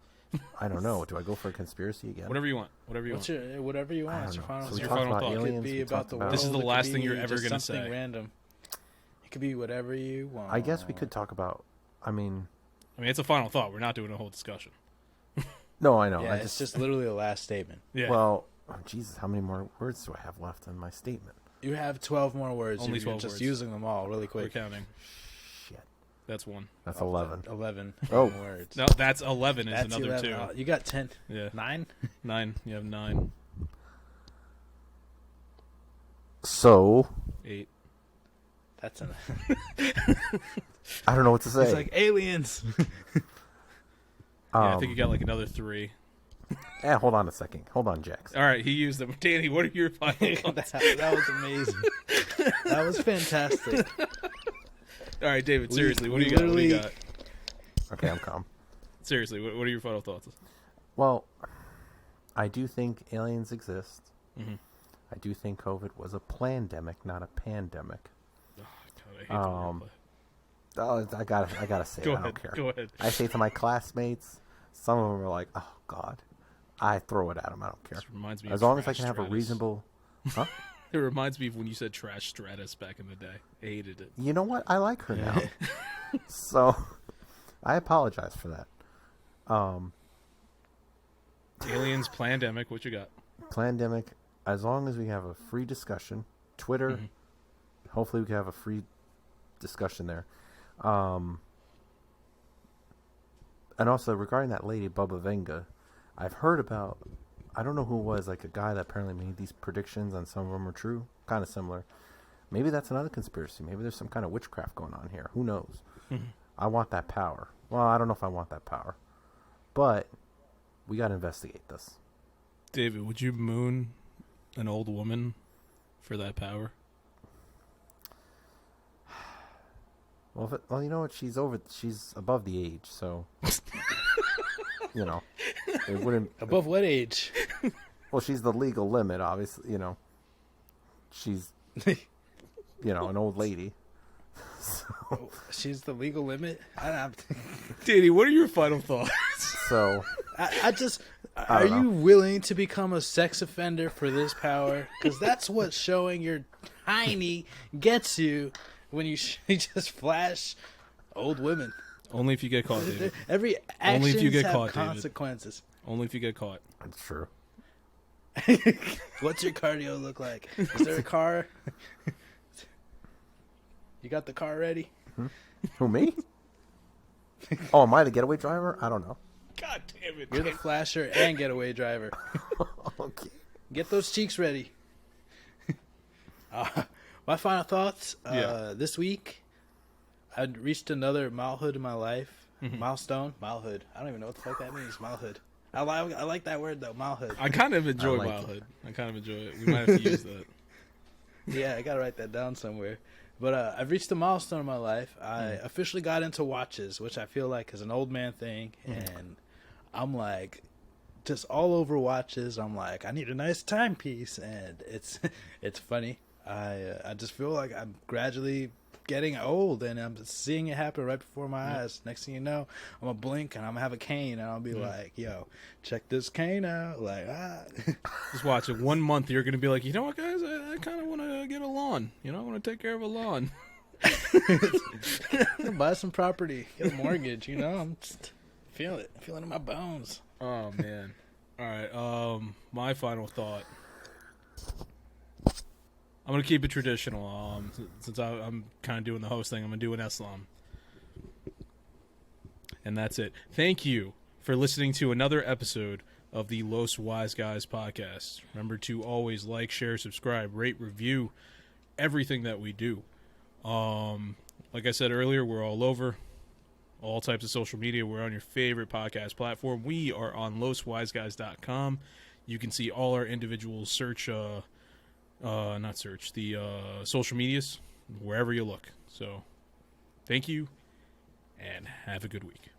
I don't know. Do I go for a conspiracy again? Whatever you want. Whatever you want. whatever you I want. don't It's your know. final. So we your talked final about thought. It aliens. could be we about talked the about- world. This is the it could last thing be you're ever just gonna something say. Random. It could be whatever you want. I guess we could talk about. I mean, It's a final thought. We're not doing a whole discussion. no, I know. Yeah, I it's just literally the last statement. Yeah. Well, oh, Jesus, how many more words do I have left in my statement? You have 12 more words. Only You're 12 just words. using them all really we're quick. counting. Shit, That's one. that's 11. 11 Oh. words. No, that's 11 is That's another 11. two. Oh, you got 10. Yeah. 9? 9. You have 9. So 8. That's an. I don't know what to say. It's like aliens. Yeah, I think you got like another 3. Hold on a second. Hold on, Jax. All right, he used them. Danny, what are your final thoughts? that was amazing. That was fantastic. All right, David, We- seriously, what we do you got? What do you literally- got? Okay, I'm calm. Seriously, what are your final thoughts? Well, I do think aliens exist. Mhm. I do think COVID was a plandemic, not a pandemic. Oh, God, I hate the wordplay. Oh, I gotta say, Go it. I ahead. don't care. Go ahead. I say to my classmates, some of them are like, "Oh God," I throw it at them. I don't care. This reminds me As of long as I Trash can have a Stratus. reasonable. Huh? It reminds me of when you said Trash Stratus back in the day. I hated it. You know what? I like her now. So, I apologize for that. Aliens, Plandemic, what you got? Plandemic, as long as we have a free discussion, Twitter, Mhm. hopefully we can have a free discussion there. And also regarding that lady, Bubba Venga, I've heard about, I don't know who it was, like a guy that apparently made these predictions and some of them are true, kind of similar. Maybe that's another conspiracy. Maybe there's some kind of witchcraft going on here. Who knows? Mhm. I want that power. Well, I don't know if I want that power. But we got to investigate this. David, would you moon an old woman for that power? Well, you know what? She's above the age, so you know, it wouldn't. Above what age? Well, she's the legal limit, obviously. You know, she's an old lady. So, She's the legal limit? Danny, what are your final thoughts? so I just... I Are don't you willing to become a sex offender for this power? Because that's what showing your tiny gets you when you just flash old women. Only if you get caught, David. Every action Only if you get have caught, David. consequences. Only if you get caught. it's true. What's your cardio look like? Is there a car? You got the car ready? Who, me? Oh, am I the getaway driver? I don't know. God damn it. You're the flasher and getaway driver. Okay. Get those cheeks ready. My final thoughts. Yeah. This week, I reached another milehood in my life. Mm-hmm. Milestone. Milehood. I don't even know what the fuck that means. Milehood. I like that word, though. Milehood. I kind of enjoy I like Wildhood. I kind of enjoy it. We might have to use that. Yeah, I gotta write that down somewhere. But I've reached a milestone in my life. I Mm. officially got into watches, which I feel like is an old man thing. And I'm like, just all over watches. I'm like, I need a nice timepiece. And it's funny. I just feel like I'm gradually getting old, and I'm seeing it happen right before my eyes. Next thing you know, I'm gonna blink and I'm gonna have a cane, and I'll be like, "Yo, check this cane out!" Like, Just watch it. 1 month, you're gonna be like, you know what, guys? I kind of want to get a lawn. You know, I want to take care of a lawn. buy some property, get a mortgage. You know, I'm just feeling it in my bones. Oh man. All right. My final thought. I'm gonna keep it traditional. Since I'm kind of doing the host thing, I'm gonna do an Eslam, and that's it. Thank you for listening to another episode of the Los Wise Guys podcast. Remember to always like, share, subscribe, rate, review everything that we do. Like I said earlier, we're all over all types of social media. We're on your favorite podcast platform. We are on loswiseguys.com. You can see all our individual social medias wherever you look. So thank you and have a good week.